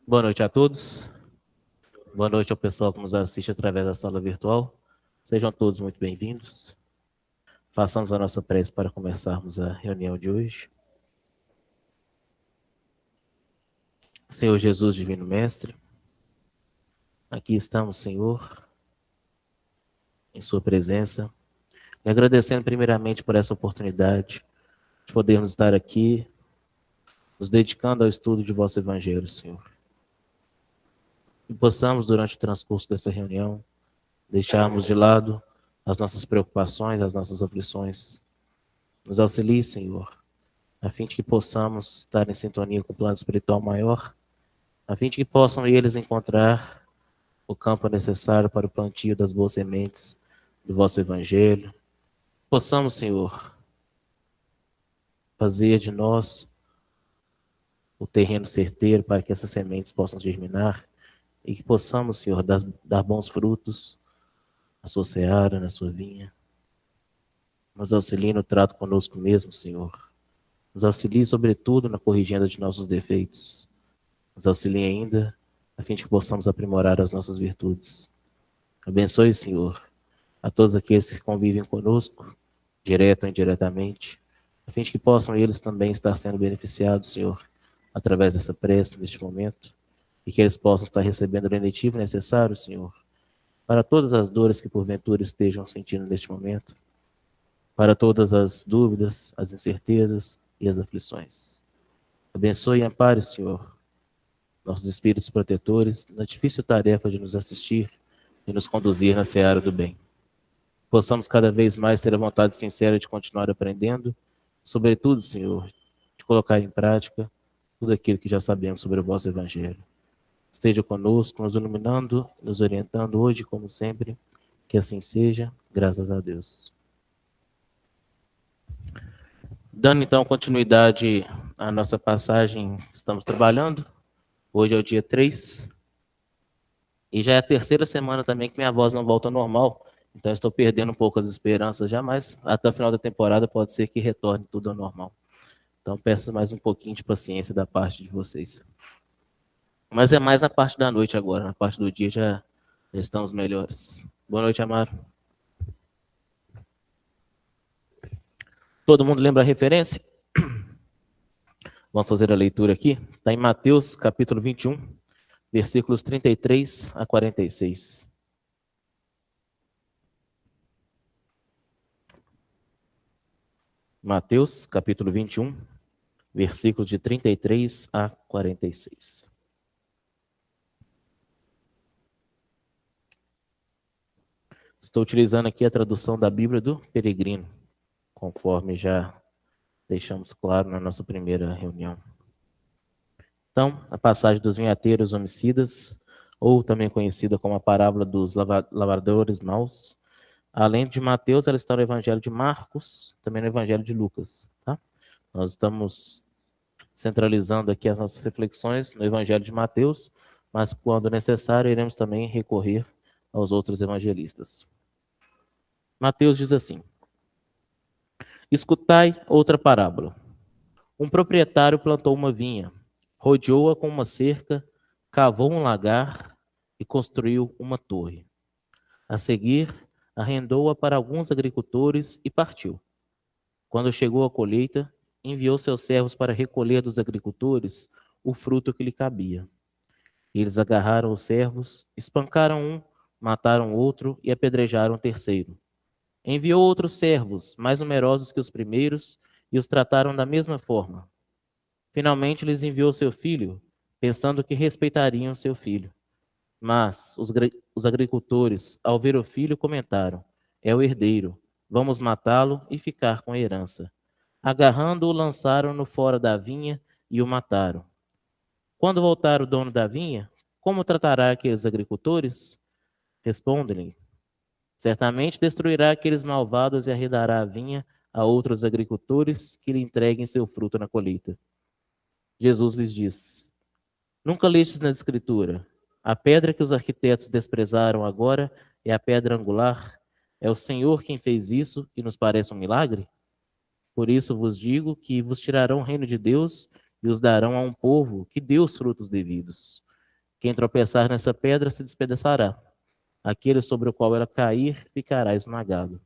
Boa noite a todos. Boa noite ao pessoal que nos assiste através da sala virtual. Sejam todos muito bem-vindos. Façamos a nossa prece para começarmos a reunião de hoje. Senhor Jesus, Divino Mestre, aqui estamos, Senhor, em Sua presença, e agradecendo primeiramente por essa oportunidade de podermos estar aqui, nos dedicando ao estudo de Vosso Evangelho, Senhor. E possamos, durante o transcurso dessa reunião, deixarmos de lado as nossas preocupações, as nossas aflições. Nos auxilie, Senhor, a fim de que possamos estar em sintonia com o plano espiritual maior, a fim de que possam eles encontrar o campo necessário para o plantio das boas sementes do vosso Evangelho. Possamos, Senhor, fazer de nós o terreno certeiro para que essas sementes possam germinar e que possamos, Senhor, dar bons frutos na sua seara, na sua vinha. Nos auxilie no trato conosco mesmo, Senhor. Nos auxilie, sobretudo, na corrigenda de nossos defeitos. Nos auxilie ainda, a fim de que possamos aprimorar as nossas virtudes. Abençoe, Senhor, a todos aqueles que convivem conosco, direto ou indiretamente, a fim de que possam eles também estar sendo beneficiados, Senhor, através dessa prece neste momento, e que eles possam estar recebendo o lenitivo necessário, Senhor, para todas as dores que porventura estejam sentindo neste momento, para todas as dúvidas, as incertezas e as aflições. Abençoe e ampare, Senhor, nossos espíritos protetores na difícil tarefa de nos assistir e nos conduzir na seara do bem. Possamos cada vez mais ter a vontade sincera de continuar aprendendo, sobretudo, Senhor, de colocar em prática tudo aquilo que já sabemos sobre o vosso Evangelho. Esteja conosco, nos iluminando, nos orientando hoje, como sempre, que assim seja, graças a Deus. Dando então continuidade à nossa passagem que estamos trabalhando, hoje é o dia 3, e já é a terceira semana também que minha voz não volta ao normal, então estou perdendo um pouco as esperanças já, mas até o final da temporada pode ser que retorne tudo ao normal. Então peço mais um pouquinho de paciência da parte de vocês. Mas é mais na parte da noite agora, na parte do dia já estamos melhores. Boa noite, Amaro. Todo mundo lembra a referência? Vamos fazer a leitura aqui. Está em Mateus, capítulo 21, versículos 33 a 46. Mateus, capítulo 21, versículos de 33 a 46. Estou utilizando aqui a tradução da Bíblia do Peregrino, conforme já deixamos claro na nossa primeira reunião. Então, a passagem dos vinhateiros homicidas, ou também conhecida como a parábola dos lavradores maus, além de Mateus, ela está no Evangelho de Marcos, também no Evangelho de Lucas. Tá? Nós estamos centralizando aqui as nossas reflexões no Evangelho de Mateus, mas quando necessário, iremos também recorrer aos outros evangelistas. Mateus diz assim: escutai outra parábola. Um proprietário plantou uma vinha, rodeou-a com uma cerca, cavou um lagar e construiu uma torre. A seguir, arrendou-a para alguns agricultores e partiu. Quando chegou a colheita, enviou seus servos para recolher dos agricultores o fruto que lhe cabia. Eles agarraram os servos, espancaram um, mataram outro e apedrejaram o terceiro. Enviou outros servos, mais numerosos que os primeiros, e os trataram da mesma forma. Finalmente lhes enviou seu filho, pensando que respeitariam seu filho. Mas os agricultores, ao ver o filho, comentaram: é o herdeiro, vamos matá-lo e ficar com a herança. Agarrando-o, lançaram-no fora da vinha e o mataram. Quando voltar o dono da vinha, como tratará aqueles agricultores? Respondem-lhe: certamente destruirá aqueles malvados e arredará a vinha a outros agricultores que lhe entreguem seu fruto na colheita. Jesus lhes diz: nunca lestes na Escritura: a pedra que os arquitetos desprezaram agora é a pedra angular? É o Senhor quem fez isso e nos parece um milagre? Por isso vos digo que vos tirarão o reino de Deus e os darão a um povo que dê os frutos devidos. Quem tropeçar nessa pedra se despedaçará. Aquele sobre o qual ela cair ficará esmagado.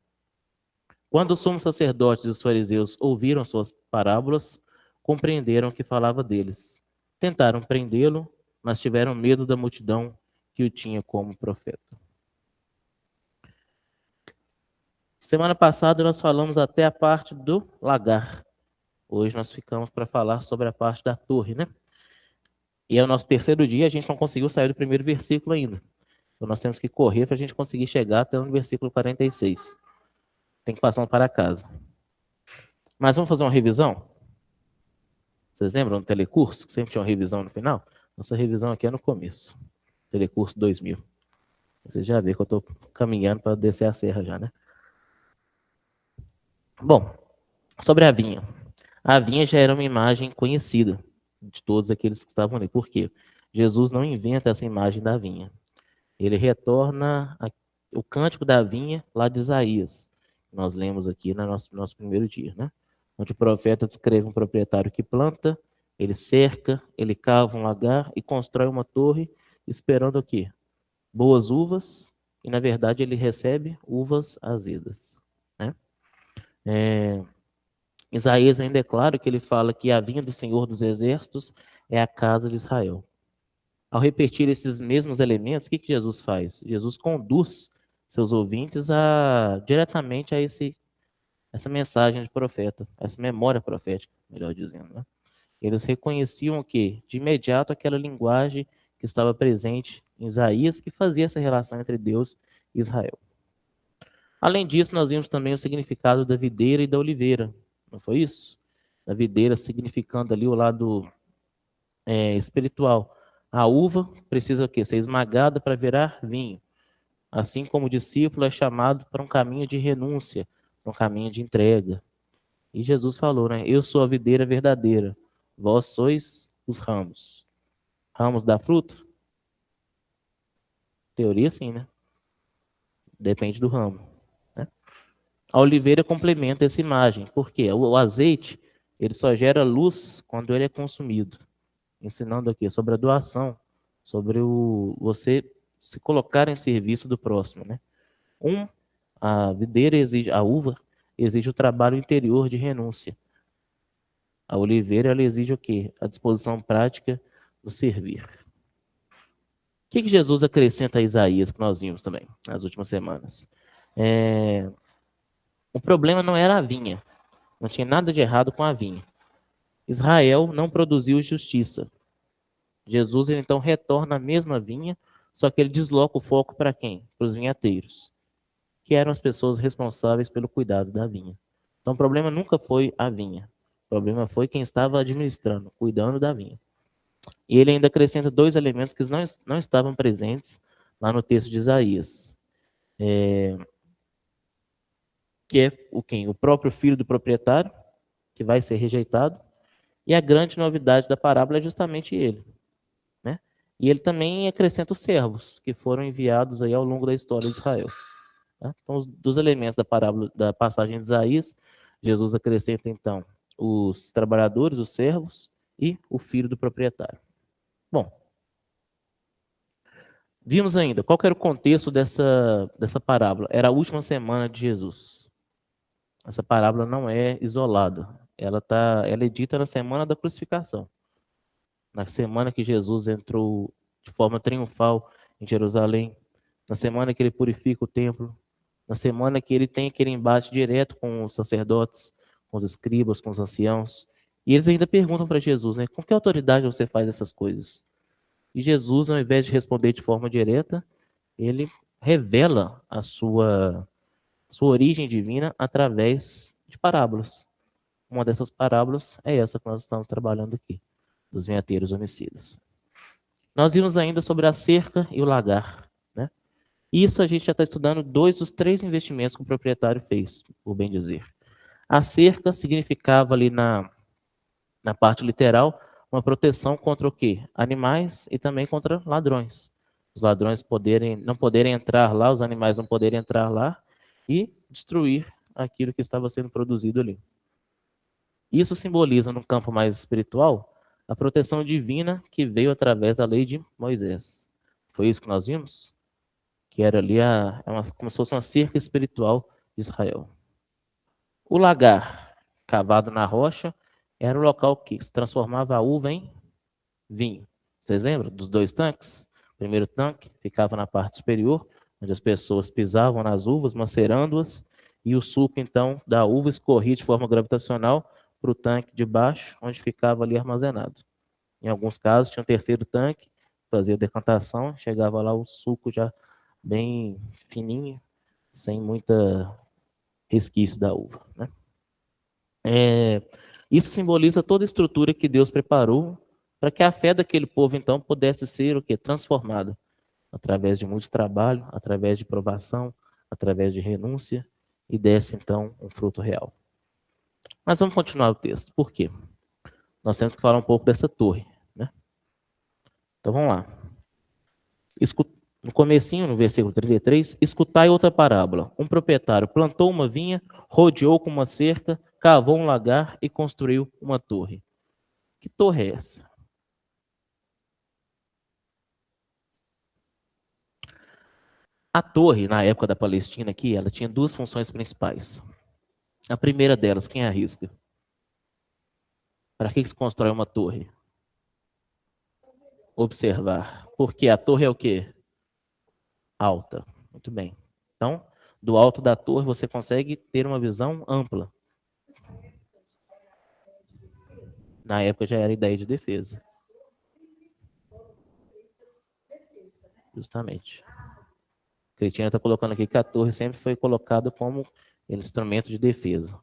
Quando os sumos sacerdotes e os fariseus ouviram suas parábolas, compreenderam que falava deles. Tentaram prendê-lo, mas tiveram medo da multidão que o tinha como profeta. Semana passada nós falamos até a parte do lagar. Hoje nós ficamos para falar sobre a parte da torre, né? E é o nosso terceiro dia, a gente não conseguiu sair do primeiro versículo ainda. Então nós temos que correr para a gente conseguir chegar até o versículo 46. Tem que passar um para casa. Mas vamos fazer uma revisão? Vocês lembram do telecurso? Que sempre tinha uma revisão no final? Nossa revisão aqui é no começo. Telecurso 2000. Vocês já vê que eu estou caminhando para descer a serra já, né? Bom, sobre a vinha. A vinha já era uma imagem conhecida de todos aqueles que estavam ali. Por quê? Jesus não inventa essa imagem da vinha. Ele retorna o cântico da vinha lá de Isaías. Nós lemos aqui no nosso primeiro dia, né? Onde o profeta descreve um proprietário que planta, ele cerca, ele cava um lagar e constrói uma torre, esperando o quê? Boas uvas, e na verdade ele recebe uvas azedas, né? Isaías ainda é claro que ele fala que a vinha do Senhor dos Exércitos é a casa de Israel. Ao repetir esses mesmos elementos, o que Jesus faz? Jesus conduz seus ouvintes diretamente a essa mensagem de profeta, essa memória profética, melhor dizendo, né? Eles reconheciam o quê? De imediato aquela linguagem que estava presente em Isaías, que fazia essa relação entre Deus e Israel. Além disso, nós vimos também o significado da videira e da oliveira, não foi isso? A videira significando ali o lado espiritual. A uva precisa o quê? Ser esmagada para virar vinho. Assim como o discípulo é chamado para um caminho de renúncia, para um caminho de entrega. E Jesus falou, né? Eu sou a videira verdadeira, vós sois os ramos. Ramos dá fruto? Teoria sim, né? Depende do ramo, né? A oliveira complementa essa imagem. Por quê? O azeite, ele só gera luz quando ele é consumido. Ensinando aqui sobre a doação, sobre você se colocar em serviço do próximo, né? A videira exige, a uva exige o trabalho interior de renúncia. A oliveira, ela exige o quê? A disposição prática do servir. O que Jesus acrescenta a Isaías, que nós vimos também nas últimas semanas? O problema não era a vinha. Não tinha nada de errado com a vinha. Israel não produziu justiça. Jesus, ele, então, retorna à mesma vinha, só que ele desloca o foco para quem? Para os vinhateiros, que eram as pessoas responsáveis pelo cuidado da vinha. Então, o problema nunca foi a vinha. O problema foi quem estava administrando, cuidando da vinha. E ele ainda acrescenta dois elementos que não estavam presentes lá no texto de Isaías. Que é o quem? O próprio filho do proprietário, que vai ser rejeitado. E a grande novidade da parábola é justamente ele, né? E ele também acrescenta os servos, que foram enviados aí ao longo da história de Israel. Tá? Então, dos elementos da parábola, da passagem de Isaías, Jesus acrescenta, então, os trabalhadores, os servos e o filho do proprietário. Bom, vimos ainda, qual que era o contexto dessa parábola? Era a última semana de Jesus. Essa parábola não é isolada. Ela é dita na semana da crucificação. Na semana que Jesus entrou de forma triunfal em Jerusalém. Na semana que ele purifica o templo. Na semana que ele tem aquele embate direto com os sacerdotes, com os escribas, com os anciãos. E eles ainda perguntam para Jesus, né? Com que autoridade você faz essas coisas? E Jesus, ao invés de responder de forma direta, ele revela a sua origem divina através de parábolas. Uma dessas parábolas é essa que nós estamos trabalhando aqui, dos vinhateiros homicidas. Nós vimos ainda sobre a cerca e o lagar, né? Isso a gente já está estudando 2 dos 3 investimentos que o proprietário fez, por bem dizer. A cerca significava ali na parte literal uma proteção contra o quê? Animais e também contra ladrões. Os ladrões não poderem entrar lá, os animais não poderem entrar lá e destruir aquilo que estava sendo produzido ali. Isso simboliza, no campo mais espiritual, A proteção divina que veio através da lei de Moisés. Foi isso que nós vimos? Que era ali como se fosse uma cerca espiritual de Israel. O lagar, cavado na rocha, era o local que se transformava a uva em vinho. Vocês lembram dos dois tanques? O primeiro tanque ficava na parte superior, onde as pessoas pisavam nas uvas, macerando-as, e o suco, então, da uva escorria de forma gravitacional para o tanque de baixo, onde ficava ali armazenado. Em alguns casos, tinha um terceiro tanque, fazia decantação, chegava lá o suco já bem fininho, sem muita resquício da uva, né? Isso simboliza toda a estrutura que Deus preparou para que a fé daquele povo, então, pudesse ser o quê? Transformada através de muito trabalho, através de provação, através de renúncia, e desse, então, um fruto real. Mas vamos continuar o texto. Por quê? Nós temos que falar um pouco dessa torre, né? Então, vamos lá. No comecinho, no versículo 33, escutai outra parábola. Um proprietário plantou uma vinha, rodeou com uma cerca, cavou um lagar e construiu uma torre. Que torre é essa? A torre, na época da Palestina aqui, ela tinha duas funções principais. A primeira delas, quem arrisca? Para que se constrói uma torre? Observar. Porque a torre é o quê? Alta. Muito bem. Então, do alto da torre você consegue ter uma visão ampla. Na época já era ideia de defesa. Justamente. Cristina está colocando aqui que a torre sempre foi colocada como instrumento de defesa,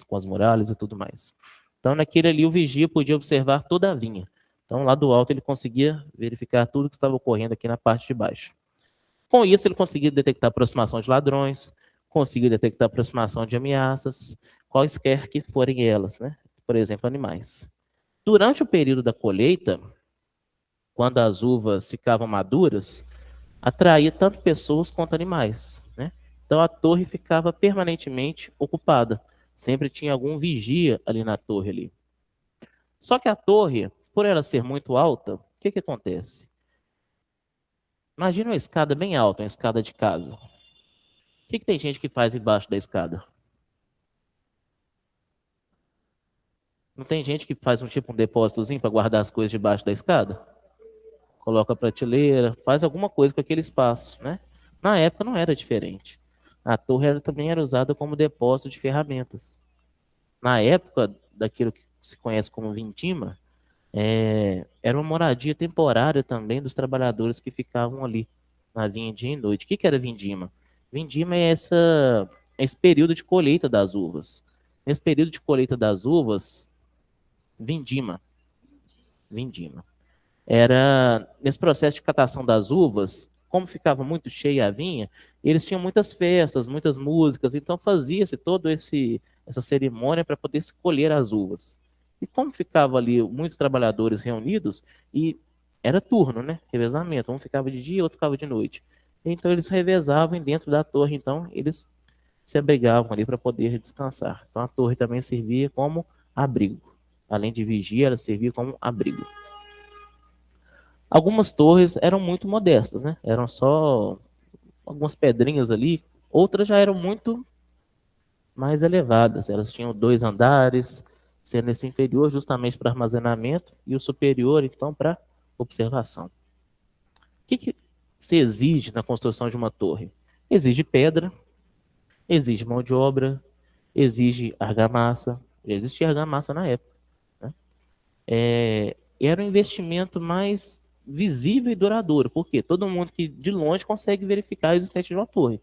com as muralhas e tudo mais. Então, naquele ali, o vigia podia observar toda a vinha. Então, lá do alto, ele conseguia verificar tudo que estava ocorrendo aqui na parte de baixo. Com isso, ele conseguia detectar aproximação de ladrões, conseguia detectar aproximação de ameaças, quaisquer que forem elas, né? Por exemplo, animais. Durante o período da colheita, quando as uvas ficavam maduras, atraía tanto pessoas quanto animais, né? Então a torre ficava permanentemente ocupada. Sempre tinha algum vigia ali na torre ali. Só que a torre, por ela ser muito alta, o que que acontece? Imagina uma escada bem alta, uma escada de casa. O que que tem gente que faz embaixo da escada? Não tem gente que faz um depósitozinho para guardar as coisas debaixo da escada? Coloca a prateleira, faz alguma coisa com aquele espaço, né? Na época não era diferente. A torre também era usada como depósito de ferramentas. Na época daquilo que se conhece como vindima, era uma moradia temporária também dos trabalhadores que ficavam ali na vinha dia e noite. O que era vindima? Vindima é esse período de colheita das uvas. Nesse período de colheita das uvas, vindima. Vindima. Era nesse processo de catação das uvas, como ficava muito cheia a vinha, eles tinham muitas festas, muitas músicas, então fazia-se toda essa cerimônia para poder se colher as uvas. E como ficava ali muitos trabalhadores reunidos, e era turno, né? Revezamento, um ficava de dia, outro ficava de noite. Então eles revezavam dentro da torre, então eles se abrigavam ali para poder descansar. Então a torre também servia como abrigo. Além de vigia, ela servia como abrigo. Algumas torres eram muito modestas, né? Eram só algumas pedrinhas ali. Outras já eram muito mais elevadas. Elas tinham 2 andares, sendo esse inferior justamente para armazenamento e o superior, então, para observação. O que se exige na construção de uma torre? Exige pedra, exige mão de obra, exige argamassa. Já existia argamassa na época, né? Era um investimento mais visível e duradouro, porque todo mundo que de longe consegue verificar a existência de uma torre. O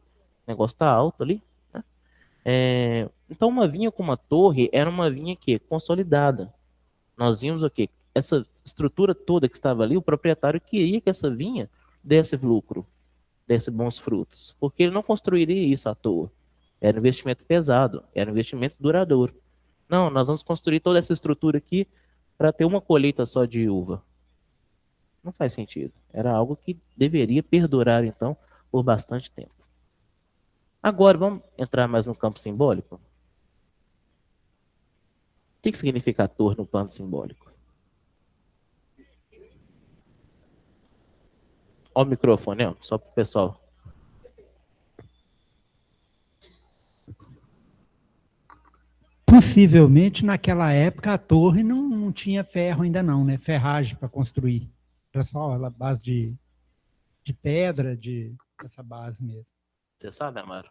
negócio está alto ali, né? Então, uma vinha com uma torre era uma vinha que consolidada. Nós vimos o quê? Essa estrutura toda que estava ali, o proprietário queria que essa vinha desse lucro, desse bons frutos, porque ele não construiria isso à toa. Era um investimento pesado, era um investimento duradouro. Não, nós vamos construir toda essa estrutura aqui para ter uma colheita só de uva. Não faz sentido. Era algo que deveria perdurar, então, por bastante tempo. Agora, vamos entrar mais no campo simbólico? O que significa a torre no plano simbólico? Ó o microfone, ó, só para o pessoal. Possivelmente, naquela época, a torre não tinha ferro ainda não, né? Ferragem para construir. Era só a base de pedra, essa base mesmo. Você sabe, Amaro?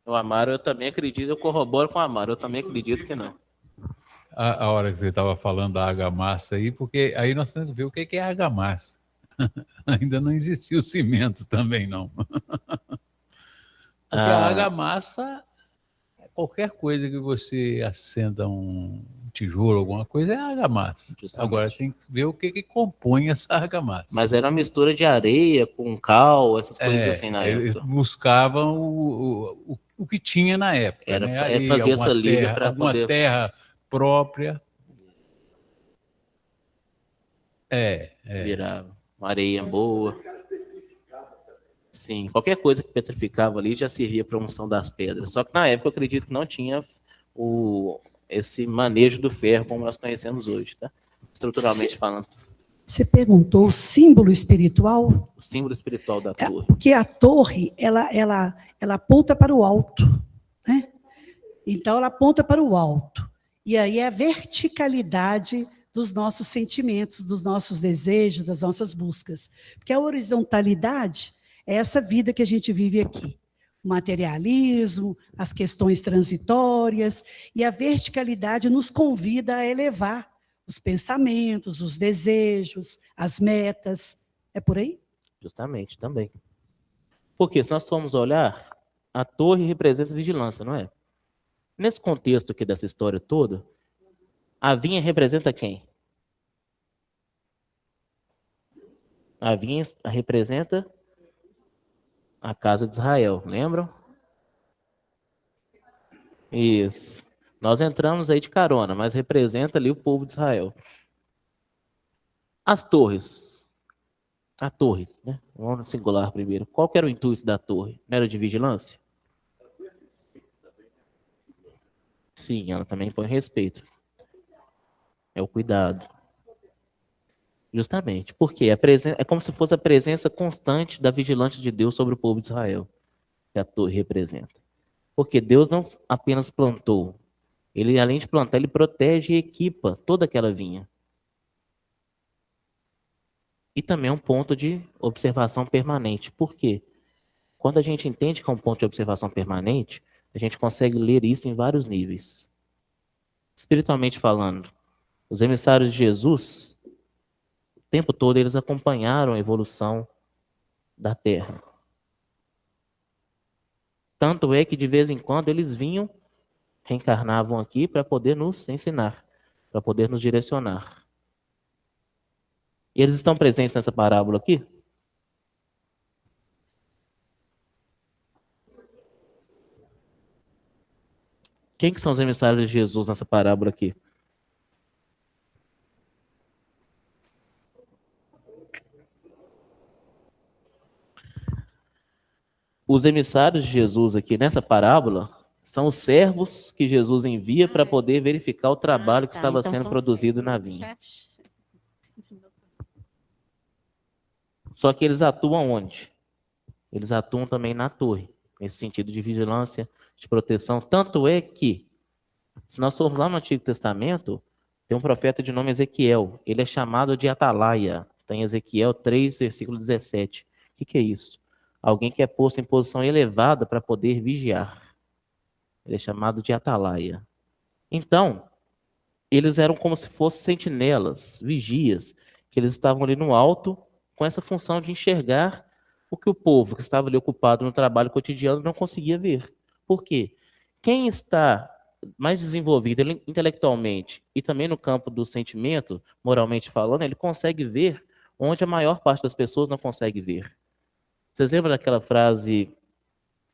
O Amaro, eu também acredito, eu corroboro com o Amaro, eu também acredito que não. A hora que você estava falando da argamassa aí, porque aí nós temos que ver o que é argamassa. Ainda não existia o cimento também, não. Porque a argamassa, qualquer coisa que você acenda um tijolo, alguma coisa, é argamassa. Justamente. Agora tem que ver o que compõe essa argamassa. Mas era uma mistura de areia com cal, essas coisas assim na eles época. buscavam o que tinha na época. Era né? Areia, fazer essa liga para alguma poder... terra própria. Virar uma areia boa. Sim, qualquer coisa que petrificava ali já servia para a unção das pedras. Só que na época eu acredito que não tinha esse manejo do ferro como nós conhecemos hoje, tá? Estruturalmente falando. Você perguntou o símbolo espiritual? O símbolo espiritual da torre. Porque a torre, ela aponta para o alto, né? Então, ela aponta para o alto. E aí é a verticalidade dos nossos sentimentos, dos nossos desejos, das nossas buscas. Porque a horizontalidade é essa vida que a gente vive aqui. O materialismo, as questões transitórias, e a verticalidade nos convida a elevar os pensamentos, os desejos, as metas. É por aí? Justamente, também. Porque se nós formos olhar, a torre representa vigilância, não é? Nesse contexto aqui dessa história toda, a vinha representa quem? A vinha representa a casa de Israel, lembram? Isso. Nós entramos aí de carona, mas representa ali o povo de Israel. As torres. A torre, né? Vamos no singular primeiro. Qual que era o intuito da torre? Não era de vigilância? Sim, ela também põe respeito. É o cuidado. Justamente. Porque é como se fosse a presença constante da vigilância de Deus sobre o povo de Israel, que a torre representa. Porque Deus não apenas plantou. Ele, além de plantar, ele protege e equipa toda aquela vinha. E também é um ponto de observação permanente. Por quê? Quando a gente entende que é um ponto de observação permanente, a gente consegue ler isso em vários níveis. Espiritualmente falando, os emissários de Jesus, o tempo todo eles acompanharam a evolução da Terra. Tanto é que de vez em quando eles vinham, reencarnavam aqui para poder nos ensinar, para poder nos direcionar. E eles estão presentes nessa parábola aqui? Quem que são os emissários de Jesus nessa parábola aqui? Os emissários de Jesus aqui nessa parábola são os servos que Jesus envia para poder verificar o trabalho que estava sendo produzido na vinha. Só que eles atuam onde? Eles atuam também na torre, nesse sentido de vigilância, de proteção. Tanto é que, se nós formos lá no Antigo Testamento, tem um profeta de nome Ezequiel. Ele é chamado de Atalaia. Está em Ezequiel 3, versículo 17. O que é isso? Alguém que é posto em posição elevada para poder vigiar. Ele é chamado de Atalaia. Então, eles eram como se fossem sentinelas, vigias, que eles estavam ali no alto com essa função de enxergar o que o povo que estava ali ocupado no trabalho cotidiano não conseguia ver. Por quê? Quem está mais desenvolvido intelectualmente e também no campo do sentimento, moralmente falando, ele consegue ver onde a maior parte das pessoas não consegue ver. Vocês lembram daquela frase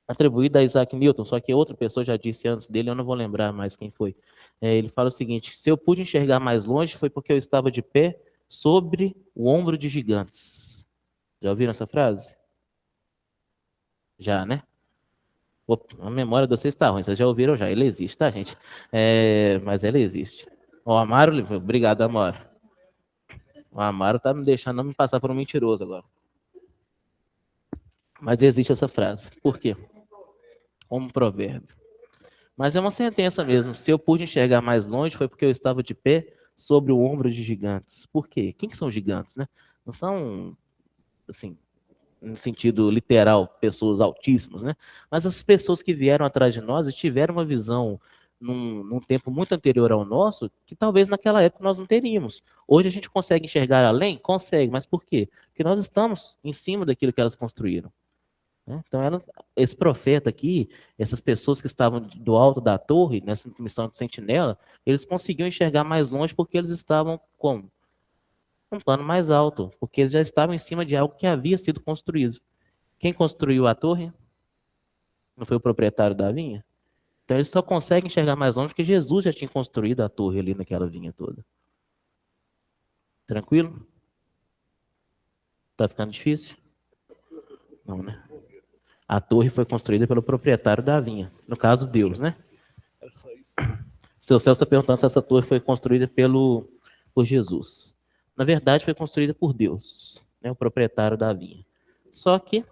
atribuída a Isaac Newton, só que outra pessoa já disse antes dele, eu não vou lembrar mais quem foi. Ele fala o seguinte: se eu pude enxergar mais longe foi porque eu estava de pé sobre o ombro de gigantes. Já ouviram essa frase? Já, né? A memória de vocês está ruim, vocês já ouviram já. Ele existe, tá, gente? Mas ela existe. O Amaro, obrigado, Amaro. O Amaro tá me deixando não me passar por um mentiroso agora. Mas existe essa frase. Por quê? Como provérbio. Mas é uma sentença mesmo. Se eu pude enxergar mais longe, foi porque eu estava de pé sobre o ombro de gigantes. Por quê? Quem que são gigantes, né? Não são, assim, no sentido literal, pessoas altíssimas, né? Mas as pessoas que vieram atrás de nós e tiveram uma visão num tempo muito anterior ao nosso, que talvez naquela época nós não teríamos. Hoje a gente consegue enxergar além? Consegue, mas por quê? Porque nós estamos em cima daquilo que elas construíram. Né? Então, esse profeta aqui, essas pessoas que estavam do alto da torre, nessa missão de sentinela, eles conseguiam enxergar mais longe porque eles estavam como? Um plano mais alto, porque eles já estavam em cima de algo que havia sido construído. Quem construiu a torre? Não foi o proprietário da vinha? Então, eles só conseguem enxergar mais longe porque Jesus já tinha construído a torre ali naquela vinha toda. Tranquilo? Tá ficando difícil? Não, né? A torre foi construída pelo proprietário da vinha. No caso, Deus, né? Seu Celso está perguntando se essa torre foi construída por Jesus. Na verdade, foi construída por Deus, né? O proprietário da vinha. Só que,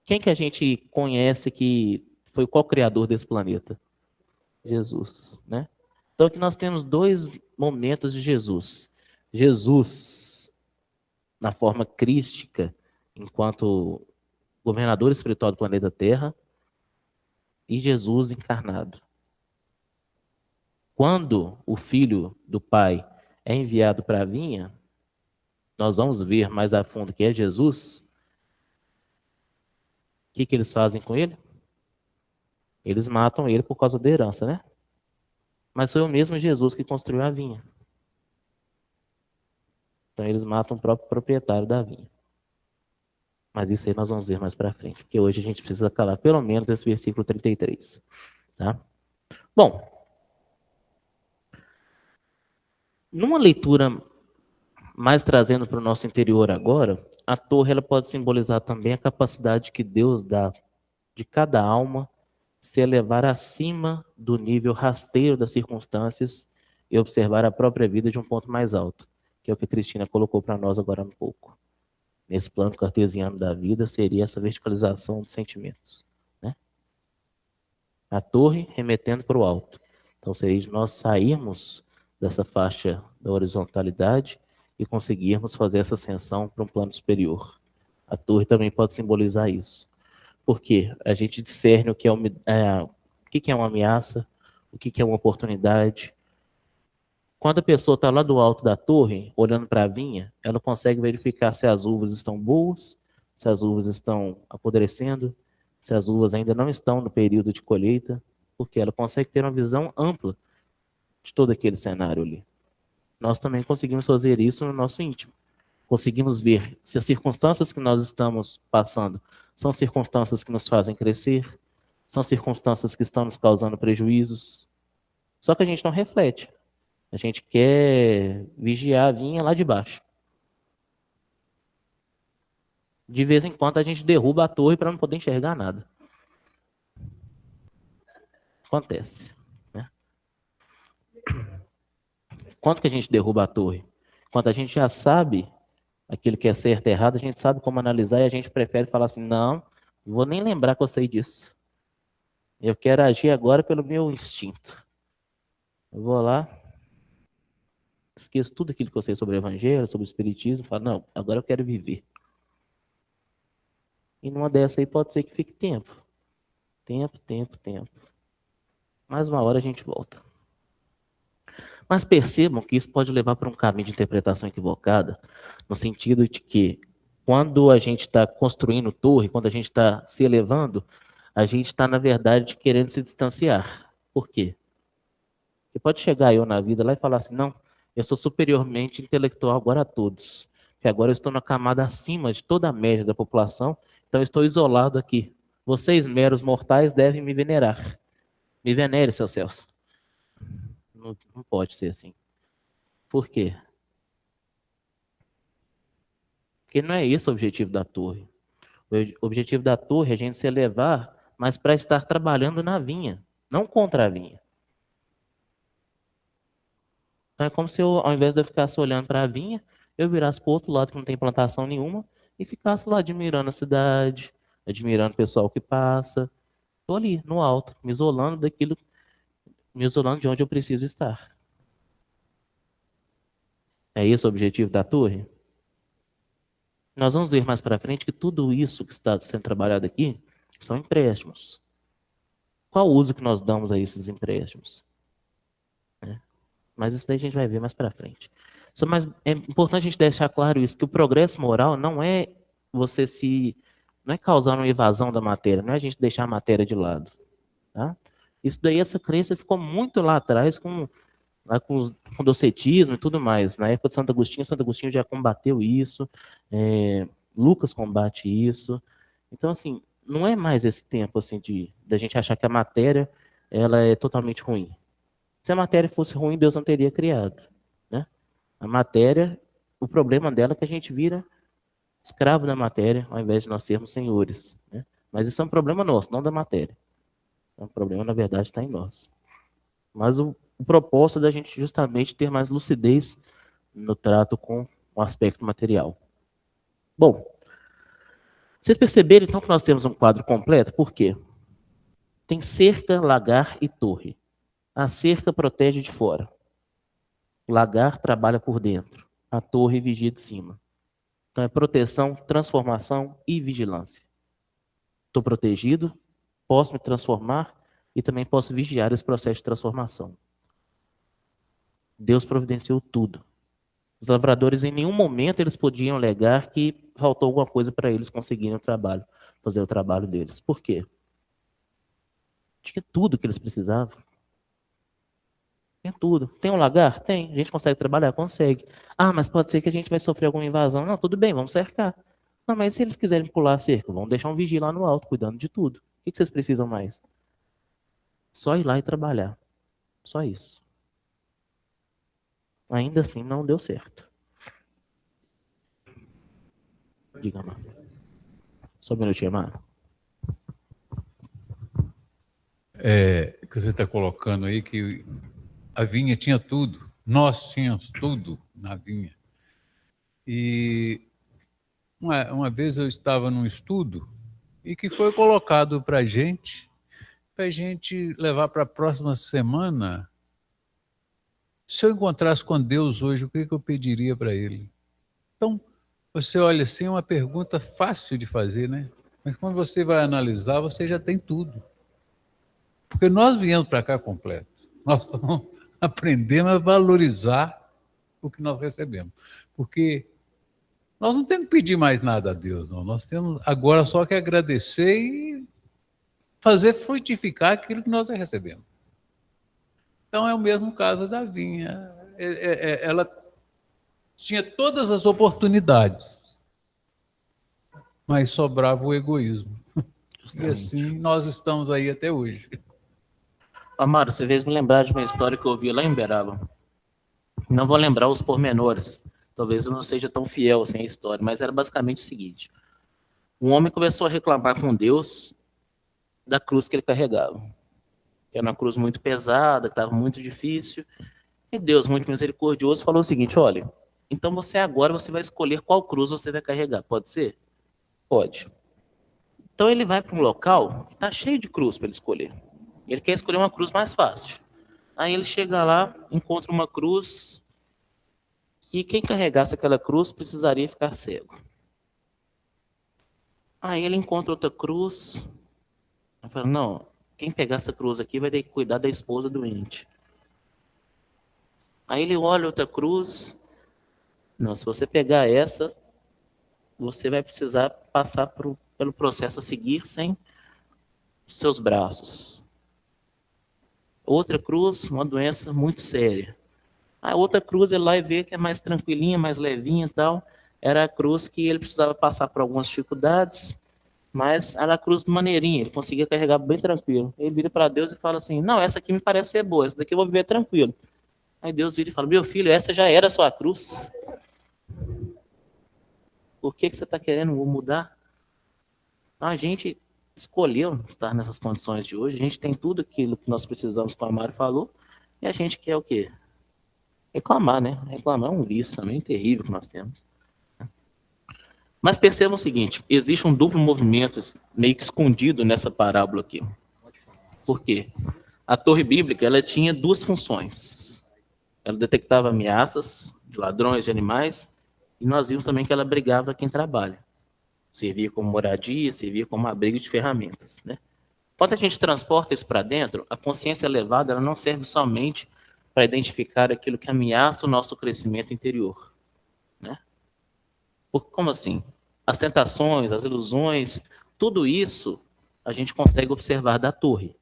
quem que a gente conhece que foi o co-criador desse planeta? Jesus, né? Então, aqui nós temos dois momentos de Jesus. Jesus, na forma crística, enquanto governador espiritual do planeta Terra, e Jesus encarnado. Quando o filho do Pai é enviado para a vinha, nós vamos ver mais a fundo que é Jesus. O que eles fazem com ele? Eles matam ele por causa da herança, né? Mas foi o mesmo Jesus que construiu a vinha. Então eles matam o próprio proprietário da vinha. Mas isso aí nós vamos ver mais para frente, porque hoje a gente precisa calar pelo menos esse versículo 33. Tá? Bom, numa leitura mais trazendo para o nosso interior agora, a torre ela pode simbolizar também a capacidade que Deus dá de cada alma se elevar acima do nível rasteiro das circunstâncias e observar a própria vida de um ponto mais alto, que é o que a Cristina colocou para nós agora há um pouco. Nesse plano cartesiano da vida, seria essa verticalização dos sentimentos. Né? A torre remetendo para o alto. Então, seria de nós sairmos dessa faixa da horizontalidade e conseguirmos fazer essa ascensão para um plano superior. A torre também pode simbolizar isso. Porque a gente discerne o que é uma ameaça, o que é uma oportunidade. Quando a pessoa está lá do alto da torre, olhando para a vinha, ela consegue verificar se as uvas estão boas, se as uvas estão apodrecendo, se as uvas ainda não estão no período de colheita, porque ela consegue ter uma visão ampla de todo aquele cenário ali. Nós também conseguimos fazer isso no nosso íntimo. Conseguimos ver se as circunstâncias que nós estamos passando são circunstâncias que nos fazem crescer, são circunstâncias que estão nos causando prejuízos. Só que a gente não reflete. A gente quer vigiar a vinha lá de baixo. De vez em quando a gente derruba a torre para não poder enxergar nada. Acontece. Né? Quando que a gente derruba a torre? Quando a gente já sabe aquilo que é certo e errado, a gente sabe como analisar e a gente prefere falar assim, não vou nem lembrar que eu sei disso. Eu quero agir agora pelo meu instinto. Eu vou lá, esqueço tudo aquilo que eu sei sobre o evangelho, sobre o espiritismo, falo, não, agora eu quero viver. E numa dessa aí pode ser que fique tempo. Tempo. Mais uma hora a gente volta. Mas percebam que isso pode levar para um caminho de interpretação equivocada, no sentido de que quando a gente está construindo torre, quando a gente está se elevando, a gente está, na verdade, querendo se distanciar. Por quê? Porque pode chegar eu na vida lá e falar assim, não, eu sou superiormente intelectual agora a todos. Que agora eu estou na camada acima de toda a média da população, então eu estou isolado aqui. Vocês, meros mortais, devem me venerar. Me venere, seu Celso. Não pode ser assim. Por quê? Porque não é esse o objetivo da torre. O objetivo da torre é a gente se elevar, mas para estar trabalhando na vinha, não contra a vinha. Então é como se eu, ao invés de eu ficasse olhando para a vinha, eu virasse para o outro lado que não tem plantação nenhuma e ficasse lá admirando a cidade, admirando o pessoal que passa. Estou ali, no alto, me isolando daquilo, me isolando de onde eu preciso estar. É esse o objetivo da torre? Nós vamos ver mais para frente que tudo isso que está sendo trabalhado aqui são empréstimos. Qual o uso que nós damos a esses empréstimos? Mas isso daí a gente vai ver mais para frente. Mas é importante a gente deixar claro isso, que o progresso moral não é você não é causar uma evasão da matéria, não é a gente deixar a matéria de lado. Tá? Isso daí, essa crença ficou muito lá atrás com o docetismo e tudo mais. Na época de Santo Agostinho já combateu isso, Lucas combate isso. Então, assim, não é mais esse tempo assim da gente achar que a matéria ela é totalmente ruim. Se a matéria fosse ruim, Deus não teria criado. Né? A matéria, o problema dela é que a gente vira escravo da matéria, ao invés de nós sermos senhores. Né? Mas isso é um problema nosso, não da matéria. O problema, na verdade, está em nós. Mas o propósito é da gente justamente ter mais lucidez no trato com o aspecto material. Bom, vocês perceberam então que nós temos um quadro completo? Por quê? Tem cerca, lagar e torre. A cerca protege de fora. O lagar trabalha por dentro. A torre vigia de cima. Então é proteção, transformação e vigilância. Estou protegido, posso me transformar e também posso vigiar esse processo de transformação. Deus providenciou tudo. Os lavradores, em nenhum momento, eles podiam alegar que faltou alguma coisa para eles conseguirem o trabalho, fazer o trabalho deles. Por quê? Tinha tudo que eles precisavam. Tem tudo. Tem um lagar? Tem. A gente consegue trabalhar? Consegue. Ah, mas pode ser que a gente vai sofrer alguma invasão. Não, tudo bem, vamos cercar. Não, mas se eles quiserem pular a cerca, vamos deixar um vigia lá no alto, cuidando de tudo. O que vocês precisam mais? Só ir lá e trabalhar. Só isso. Ainda assim, não deu certo. Diga, Amaro. Só um minutinho, Amaro. Que você está colocando aí que a vinha tinha tudo, nós tínhamos tudo na vinha. E uma vez eu estava num estudo e que foi colocado para a gente levar para a próxima semana. Se eu encontrasse com Deus hoje, o que eu pediria para Ele? Então, você olha assim, é uma pergunta fácil de fazer, né? Mas quando você vai analisar, você já tem tudo. Porque nós viemos para cá completo. Nós vamos aprendendo a valorizar o que nós recebemos. Porque nós não temos que pedir mais nada a Deus, não. Nós temos agora só que agradecer e fazer frutificar aquilo que nós recebemos. Então é o mesmo caso da vinha. Ela tinha todas as oportunidades, mas sobrava o egoísmo. Justamente. E assim nós estamos aí até hoje. Amaro, você fez me lembrar de uma história que eu ouvi lá em Beraba. Não vou lembrar os pormenores. Talvez eu não seja tão fiel assim à história, mas era basicamente o seguinte. Um homem começou a reclamar com Deus da cruz que ele carregava. Que era uma cruz muito pesada, que estava muito difícil. E Deus, muito misericordioso, falou o seguinte, olha, então você vai escolher qual cruz você vai carregar. Pode ser? Pode. Então ele vai para um local que está cheio de cruz para ele escolher. Ele quer escolher uma cruz mais fácil. Aí ele chega lá, encontra uma cruz que quem carregasse aquela cruz precisaria ficar cego. Aí ele encontra outra cruz. Ele fala, não, quem pegar essa cruz aqui vai ter que cuidar da esposa doente. Aí ele olha outra cruz. Não, se você pegar essa, você vai precisar passar pelo processo a seguir sem seus braços. Outra cruz, uma doença muito séria. A outra cruz, ele lá e vê que é mais tranquilinha, mais levinha e tal. Era a cruz que ele precisava passar por algumas dificuldades, mas era a cruz maneirinha, ele conseguia carregar bem tranquilo. Ele vira para Deus e fala assim, não, essa aqui me parece ser boa, essa daqui eu vou viver tranquilo. Aí Deus vira e fala, meu filho, essa já era a sua cruz. Por que você está querendo mudar? A gente escolheu estar nessas condições de hoje, a gente tem tudo aquilo que nós precisamos, como a Mari falou, e a gente quer o quê? Reclamar, né? Reclamar é um vício também terrível que nós temos. Mas percebam o seguinte, existe um duplo movimento meio que escondido nessa parábola aqui. Por quê? A torre bíblica, ela tinha duas funções. Ela detectava ameaças de ladrões, de animais, e nós vimos também que ela abrigava quem trabalha. Servia como moradia, servia como abrigo de ferramentas, né? Quando a gente transporta isso para dentro, a consciência elevada ela não serve somente para identificar aquilo que ameaça o nosso crescimento interior, né? Porque, como assim? As tentações, as ilusões, tudo isso a gente consegue observar da torre.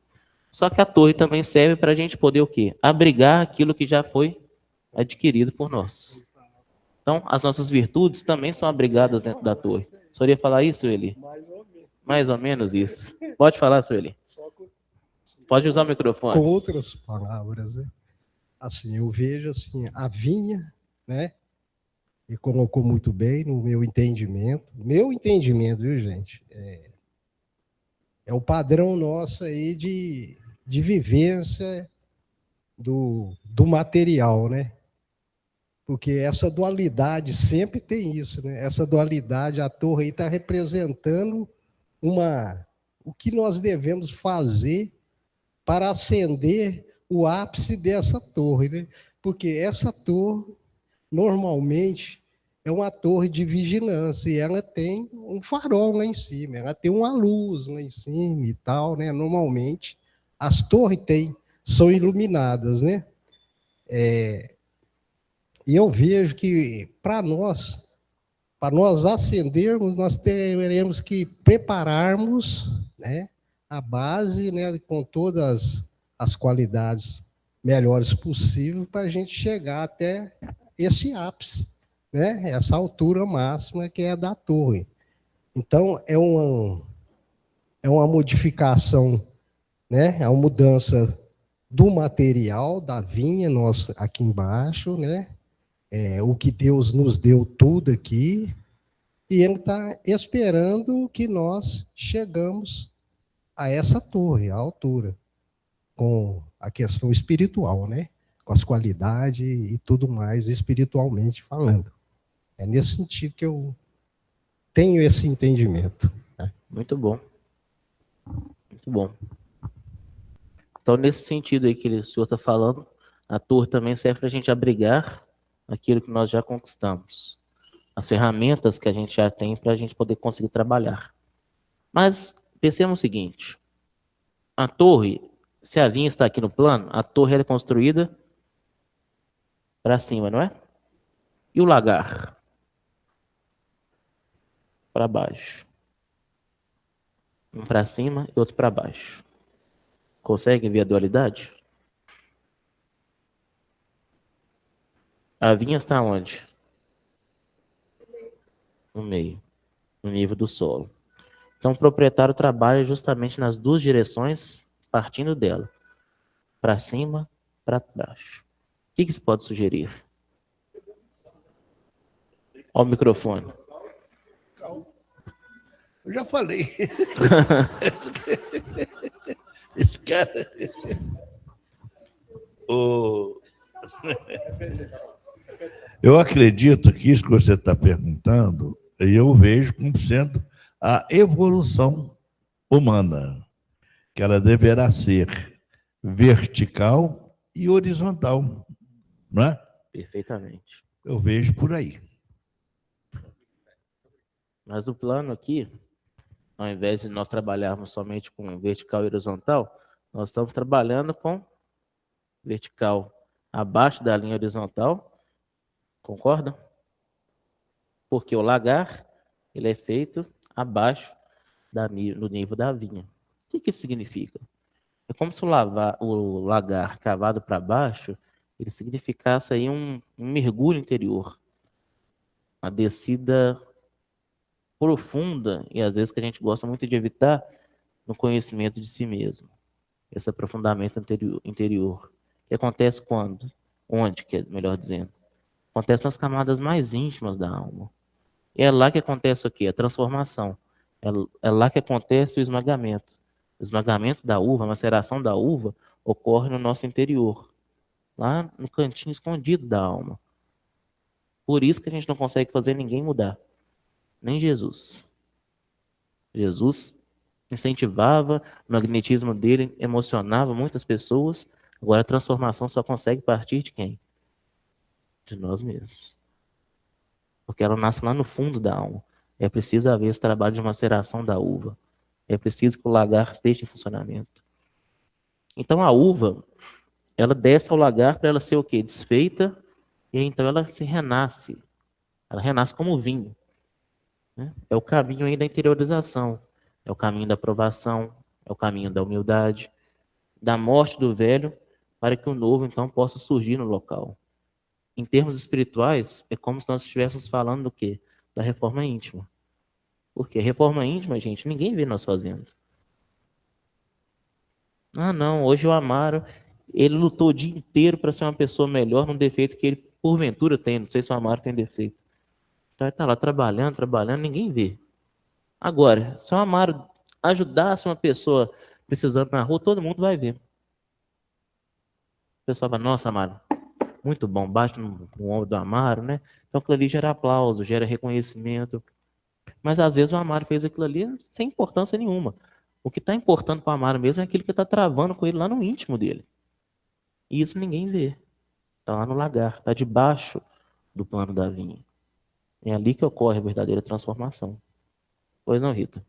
Só que a torre também serve para a gente poder o quê? Abrigar aquilo que já foi adquirido por nós. Então, as nossas virtudes também são abrigadas dentro da torre. Você iria falar isso, Eli? Mais ou menos isso. Pode falar, Sueli. Pode usar o microfone. Com outras palavras, né? Assim, eu vejo assim, a vinha, né? E colocou muito bem no meu entendimento. Meu entendimento, viu, gente? É o padrão nosso aí de vivência do material, né? Porque essa dualidade sempre tem isso, né? Essa dualidade, a torre aí está representando o que nós devemos fazer para acender o ápice dessa torre, né? Porque essa torre, normalmente, é uma torre de vigilância, e ela tem um farol lá em cima, ela tem uma luz lá em cima e tal, né? Normalmente, as torres são iluminadas, né? E eu vejo que, para nós acendermos, nós teremos que prepararmos, né, a base, né, com todas as qualidades melhores possíveis para a gente chegar até esse ápice, né, essa altura máxima que é da torre. Então, é uma modificação, né, é uma mudança do material, da vinha, nós aqui embaixo, né, o que Deus nos deu tudo aqui, e Ele está esperando que nós chegamos a essa torre, a altura, com a questão espiritual, né? Com as qualidades e tudo mais, espiritualmente falando. É nesse sentido que eu tenho esse entendimento. Né? Muito bom. Muito bom. Então, nesse sentido aí que o senhor está falando, a torre também serve para a gente abrigar aquilo que nós já conquistamos. As ferramentas que a gente já tem para a gente poder conseguir trabalhar. Mas pensemos o seguinte, a torre, se a vinha está aqui no plano, a torre é construída para cima, não é? E o lagar? Para baixo. Um para cima e outro para baixo. Conseguem ver a dualidade? A vinha está onde? No meio, no nível do solo. Então, o proprietário trabalha justamente nas duas direções, partindo dela. Para cima, para baixo. O que se pode sugerir? Olha o microfone. Eu já falei. Esse cara... Eu acredito que isso que você está perguntando, eu vejo como sendo a evolução humana, que ela deverá ser vertical e horizontal, não é? Perfeitamente. Eu vejo por aí. Mas o plano aqui, ao invés de nós trabalharmos somente com vertical e horizontal, nós estamos trabalhando com vertical abaixo da linha horizontal. Concordam? Porque o lagar, ele é feito abaixo do nível da vinha. O que isso significa? É como se o lagar cavado para baixo, ele significasse aí um mergulho interior. Uma descida profunda, e às vezes que a gente gosta muito de evitar, no conhecimento de si mesmo. Esse aprofundamento interior. Que acontece quando? Onde, que é melhor dizendo? Acontece nas camadas mais íntimas da alma. E é lá que acontece o quê? A transformação. É lá que acontece o esmagamento. O esmagamento da uva, a maceração da uva, ocorre no nosso interior. lá no cantinho escondido da alma. Por isso que a gente não consegue fazer ninguém mudar, nem Jesus. Jesus incentivava, o magnetismo dele emocionava muitas pessoas. Agora a transformação só consegue partir de quem? De nós mesmos. Porque ela nasce lá no fundo da alma. É preciso haver esse trabalho de maceração da uva. É preciso que o lagar esteja em funcionamento. Então a uva, ela desce ao lagar para ela ser o quê? Desfeita, e então ela se renasce. Ela renasce como vinho. Né? É o caminho aí da interiorização. É o caminho da aprovação. É o caminho da humildade. Da morte do velho, para que o novo, então, possa surgir no local. Em termos espirituais, é como se nós estivéssemos falando do quê? Da reforma íntima. Porque reforma íntima, gente, ninguém vê nós fazendo. Ah, não, hoje o Amaro, ele lutou o dia inteiro para ser uma pessoa melhor num defeito que ele, porventura, tem. Não sei se o Amaro tem defeito. Então ele está lá trabalhando, ninguém vê. Agora, se o Amaro ajudasse uma pessoa precisando na rua, todo mundo vai ver. O pessoal fala, nossa, Amaro, muito bom, bate no ombro do Amaro, né? Então aquilo ali gera aplauso, gera reconhecimento. Mas às vezes o Amaro fez aquilo ali sem importância nenhuma. O que está importando para o Amaro mesmo é aquilo que está travando com ele lá no íntimo dele. E isso ninguém vê. Está lá no lagar, está debaixo do pano da vinha. É ali que ocorre a verdadeira transformação. Pois não, Rita?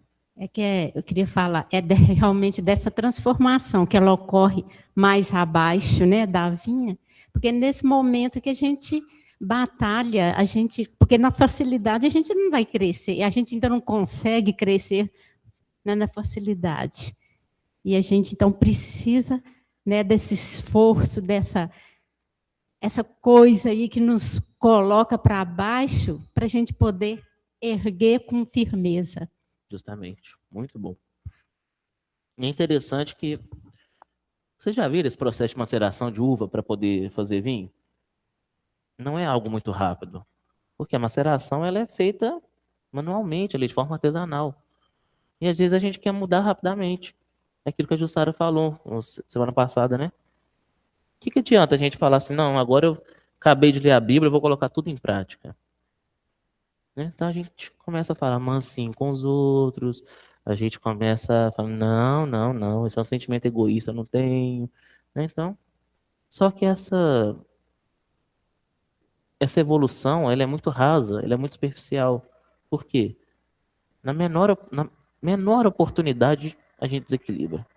Eu queria falar, realmente dessa transformação que ela ocorre mais abaixo, né, da vinha, porque nesse momento que a gente batalha, porque na facilidade a gente não vai crescer, a gente ainda não consegue crescer, né, na facilidade. E a gente então precisa, né, desse esforço, essa coisa aí que nos coloca para baixo, para a gente poder erguer com firmeza. Justamente. Muito bom. E é interessante que... Vocês já viram esse processo de maceração de uva para poder fazer vinho? Não é algo muito rápido. Porque a maceração ela é feita manualmente, ali, de forma artesanal. E às vezes a gente quer mudar rapidamente. É aquilo que a Jussara falou semana passada, né? O que adianta a gente falar assim, não, agora eu acabei de ler a Bíblia, eu vou colocar tudo em prática. Né? Então a gente começa a falar mansinho com os outros, a gente começa a falar, não, esse é um sentimento egoísta, eu não tenho. Né? Então, só que essa evolução, ela é muito rasa, ela é muito superficial. Por quê? Na menor oportunidade, a gente desequilibra.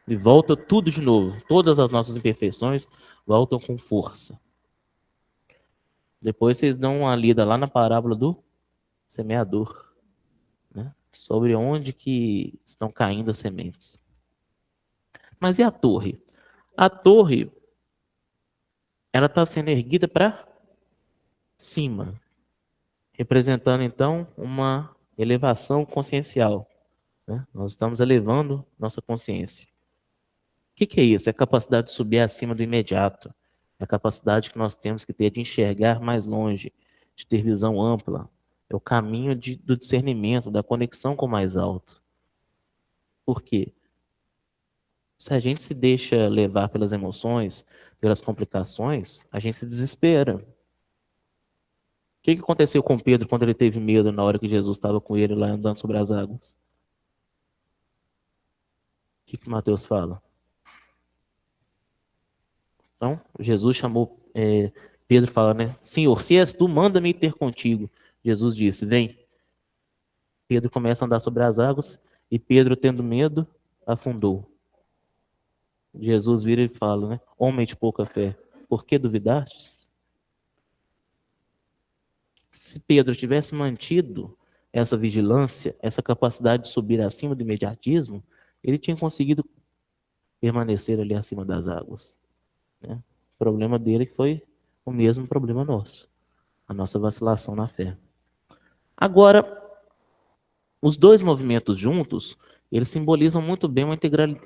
E volta tudo de novo. Todas as nossas imperfeições voltam com força. Depois vocês dão uma lida lá na parábola do semeador, né? Sobre onde que estão caindo as sementes. Mas e a torre? A torre, ela está sendo erguida para cima, representando então uma elevação consciencial. Né? Nós estamos elevando nossa consciência. O que é isso? É a capacidade de subir acima do imediato. É a capacidade que nós temos que ter de enxergar mais longe, de ter visão ampla. É o caminho do discernimento, da conexão com o mais alto. Por quê? Se a gente se deixa levar pelas emoções, pelas complicações, a gente se desespera. O que aconteceu com Pedro quando ele teve medo na hora que Jesus estava com ele lá andando sobre as águas? O que Mateus fala? Então, Jesus chamou Pedro, fala, né? Senhor, se és tu, manda-me ter contigo. Jesus disse, vem. Pedro começa a andar sobre as águas e Pedro, tendo medo, afundou. Jesus vira e fala, né? Homem de pouca fé, por que duvidastes? Se Pedro tivesse mantido essa vigilância, essa capacidade de subir acima do imediatismo, ele tinha conseguido permanecer ali acima das águas. Né? O problema dele foi o mesmo problema nosso, a nossa vacilação na fé. Agora, os dois movimentos juntos, eles simbolizam muito bem uma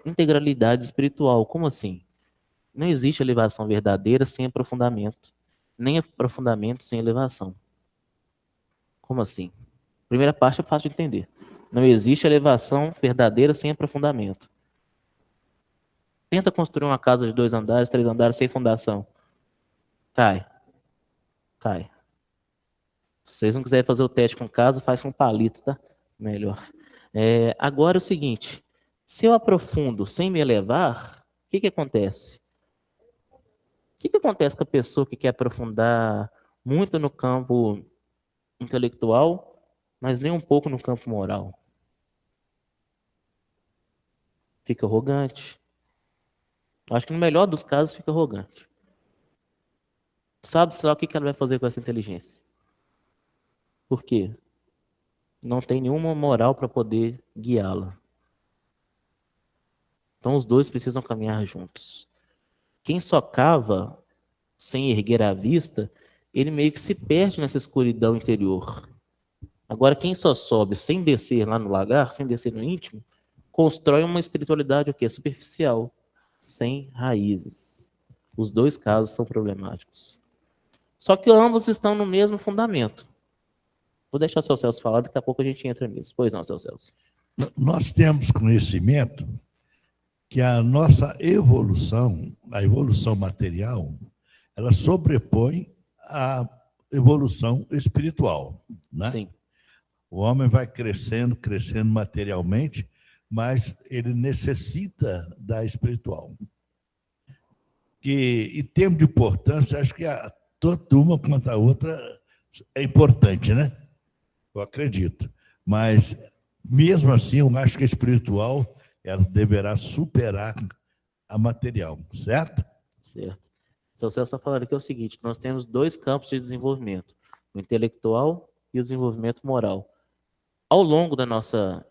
integralidade espiritual. Como assim? Não existe elevação verdadeira sem aprofundamento, nem aprofundamento sem elevação. Como assim? Primeira parte é fácil de entender. Não existe elevação verdadeira sem aprofundamento. Tenta construir uma casa de 2 andares, 3 andares, sem fundação. Cai. Cai. Se vocês não quiserem fazer o teste com casa, faz com palito, tá? Melhor. Agora é o seguinte, se eu aprofundo sem me elevar, o que acontece? O que acontece com a pessoa que quer aprofundar muito no campo intelectual, mas nem um pouco no campo moral? Fica arrogante. Acho que no melhor dos casos fica arrogante. Sabe-se lá o que ela vai fazer com essa inteligência? Por quê? Não tem nenhuma moral para poder guiá-la. Então os dois precisam caminhar juntos. Quem só cava sem erguer a vista, ele meio que se perde nessa escuridão interior. Agora, quem só sobe sem descer lá no lagar, sem descer no íntimo, constrói uma espiritualidade o quê? Superficial, sem raízes. Os dois casos são problemáticos. Só que ambos estão no mesmo fundamento. Vou deixar o seu Celso falar, daqui a pouco a gente entra nisso. Pois não, seu Celso. Nós temos conhecimento que a nossa evolução, a evolução material, ela sobrepõe a evolução espiritual, né? Sim. O homem vai crescendo, crescendo materialmente, mas ele necessita da espiritual. E em termos de importância, acho que tanto uma quanto a outra é importante, né? Eu acredito. Mas, mesmo assim, eu acho que a espiritual ela deverá superar a material, certo? Certo. O seu Celso está falando aqui é o seguinte, nós temos 2 campos de desenvolvimento, o intelectual e o desenvolvimento moral. Ao longo da nossa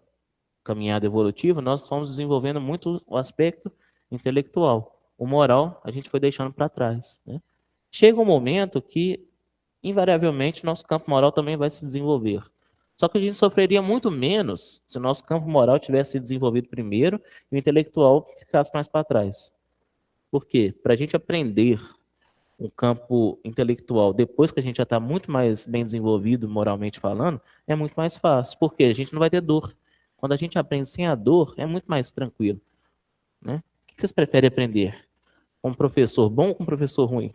caminhada evolutiva, nós fomos desenvolvendo muito o aspecto intelectual. O moral, a gente foi deixando para trás, né? Chega um momento que, invariavelmente, nosso campo moral também vai se desenvolver. Só que a gente sofreria muito menos se o nosso campo moral tivesse sido desenvolvido primeiro e o intelectual ficasse mais para trás. Por quê? Para a gente aprender um campo intelectual depois que a gente já está muito mais bem desenvolvido, moralmente falando, é muito mais fácil. Por quê? A gente não vai ter dor. Quando a gente aprende sem a dor, é muito mais tranquilo, né? O que vocês preferem aprender? Com um professor bom ou com um professor ruim?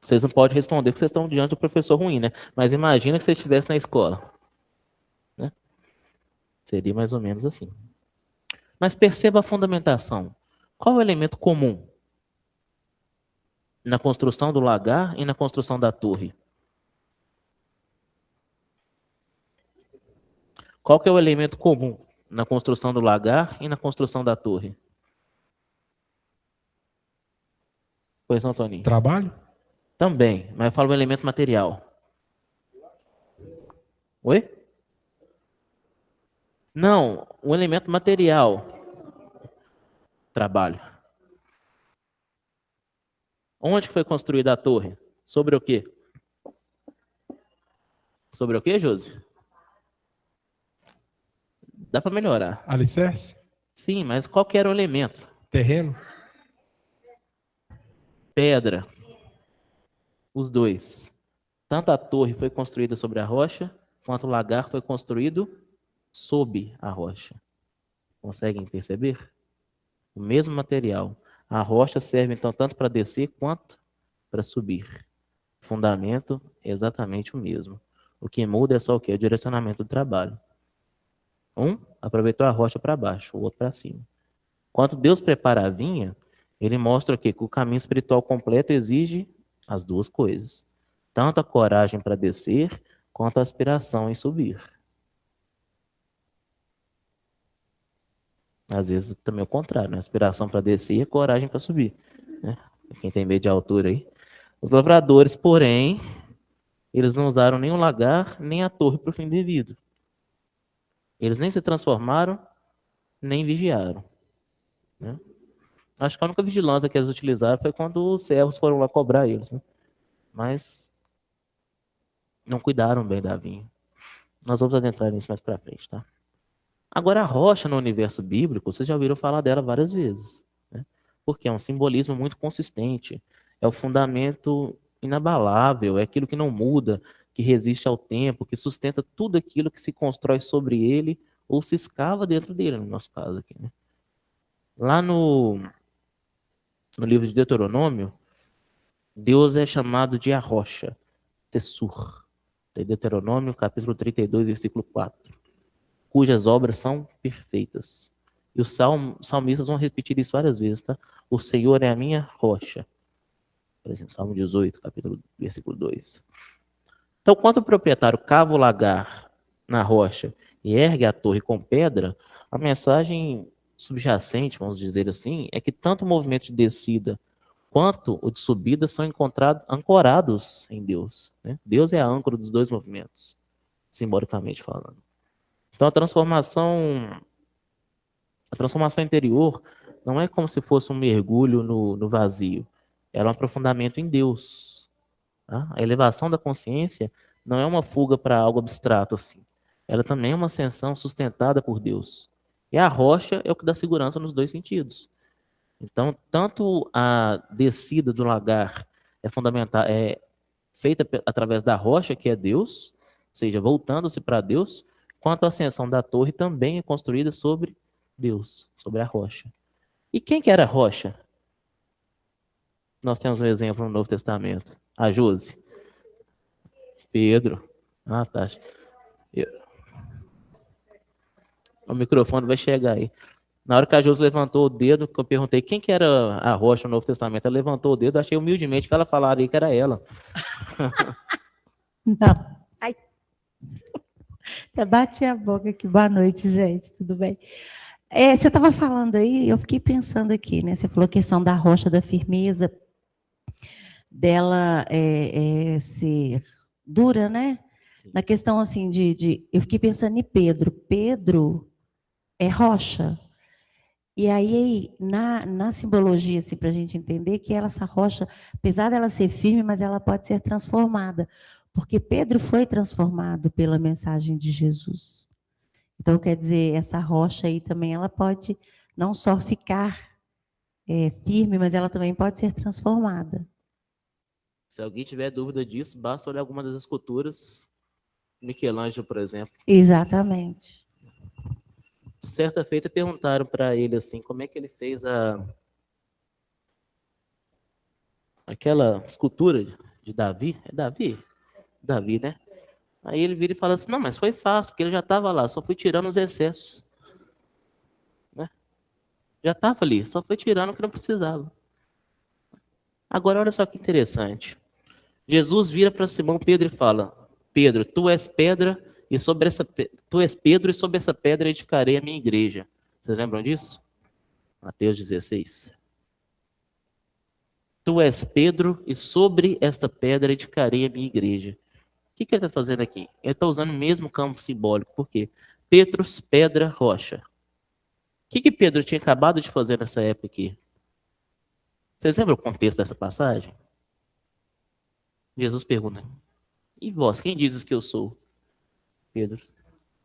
Vocês não podem responder porque vocês estão diante do professor ruim, né? Mas imagina que você estivesse na escola, né? Seria mais ou menos assim. Mas perceba a fundamentação. Qual é o elemento comum na construção do lagar e na construção da torre? Qual que é o elemento comum na construção do lagar e na construção da torre? Pois não, Toninho? Trabalho? Também, mas eu falo o elemento material. Oi? Não, o elemento material. Trabalho. Onde que foi construída a torre? Sobre o quê? Sobre o quê, Josi? Dá para melhorar. Alicerce? Sim, mas qual que era o elemento? Terreno? Pedra. Os dois. Tanto a torre foi construída sobre a rocha, quanto o lagar foi construído sob a rocha. Conseguem perceber? O mesmo material. A rocha serve, então, tanto para descer quanto para subir. O fundamento é exatamente o mesmo. O que muda é só o quê? O direcionamento do trabalho. Um aproveitou a rocha para baixo, o outro para cima. Quando Deus prepara a vinha, ele mostra aqui que o caminho espiritual completo exige as duas coisas. Tanto a coragem para descer, quanto a aspiração em subir. Às vezes também é o contrário, né? Aspiração para descer e a coragem para subir, né? Quem tem medo de altura aí. Os lavradores, porém, eles não usaram nem o lagar, nem a torre para o fim devido. Eles nem se transformaram, nem vigiaram, né? Acho que a única vigilância que eles utilizaram foi quando os servos foram lá cobrar eles, né? Mas não cuidaram bem da vinha. Nós vamos adentrar nisso mais para frente, tá? Agora, a rocha no universo bíblico, vocês já ouviram falar dela várias vezes, né? Porque é um simbolismo muito consistente. É o fundamento inabalável, é aquilo que não muda, que resiste ao tempo, que sustenta tudo aquilo que se constrói sobre ele ou se escava dentro dele, no nosso caso aqui, né? Lá no livro de Deuteronômio, Deus é chamado de a rocha, Tessur. Tem Deuteronômio, capítulo 32, versículo 4. Cujas obras são perfeitas. E os salmistas vão repetir isso várias vezes, tá? O Senhor é a minha rocha. Por exemplo, Salmo 18, capítulo, versículo 2. Então, quando o proprietário cava o lagar na rocha e ergue a torre com pedra, a mensagem subjacente, vamos dizer assim, é que tanto o movimento de descida quanto o de subida são ancorados em Deus, né? Deus é a âncora dos dois movimentos, simbolicamente falando. Então, a transformação interior não é como se fosse um mergulho no vazio. Ela é um aprofundamento em Deus. Tá? A elevação da consciência não é uma fuga para algo abstrato assim. Ela também é uma ascensão sustentada por Deus. E a rocha é o que dá segurança nos dois sentidos. Então, tanto a descida do lagar é feita através da rocha, que é Deus, ou seja, voltando-se para Deus, quanto a ascensão da torre também é construída sobre Deus, sobre a rocha. E quem que era a rocha? Nós temos um exemplo no Novo Testamento. A Josi. Pedro. Ah, tá. O microfone vai chegar aí. Na hora que a Josi levantou o dedo, que eu perguntei quem que era a rocha no Novo Testamento, ela levantou o dedo, eu achei humildemente que ela falaria que era ela. Não. Ai. Até bati a boca aqui. Boa noite, gente. Tudo bem? Você estava falando aí, eu fiquei pensando aqui, né? Você falou a questão da rocha, da firmeza, dela ser dura, né? Sim. Na questão assim eu fiquei pensando em Pedro. Pedro é rocha. E aí, na simbologia, assim, para a gente entender que essa rocha, apesar dela ser firme, mas ela pode ser transformada. Porque Pedro foi transformado pela mensagem de Jesus. Então, quer dizer, essa rocha aí também, ela pode não só ficar firme, mas ela também pode ser transformada. Se alguém tiver dúvida disso, basta olhar alguma das esculturas. Michelangelo, por exemplo. Exatamente. Certa feita perguntaram para ele assim, como é que ele fez aquela escultura de Davi? É Davi? Davi, né? Aí ele vira e fala assim, não, mas foi fácil, porque ele já estava lá, só fui tirando os excessos. Né? Já estava ali, só foi tirando o que não precisava. Agora, olha só que interessante. Jesus vira para Simão Pedro e fala, Pedro, tu és pedra, tu és Pedro, e sobre essa pedra edificarei a minha igreja. Vocês lembram disso? Mateus 16. Tu és Pedro, e sobre esta pedra edificarei a minha igreja. O que ele está fazendo aqui? Ele está usando o mesmo campo simbólico. Por quê? Petros, pedra, rocha. O que Pedro tinha acabado de fazer nessa época aqui? Vocês lembram o contexto dessa passagem? Jesus pergunta, e vós, quem dizes que eu sou? Pedro,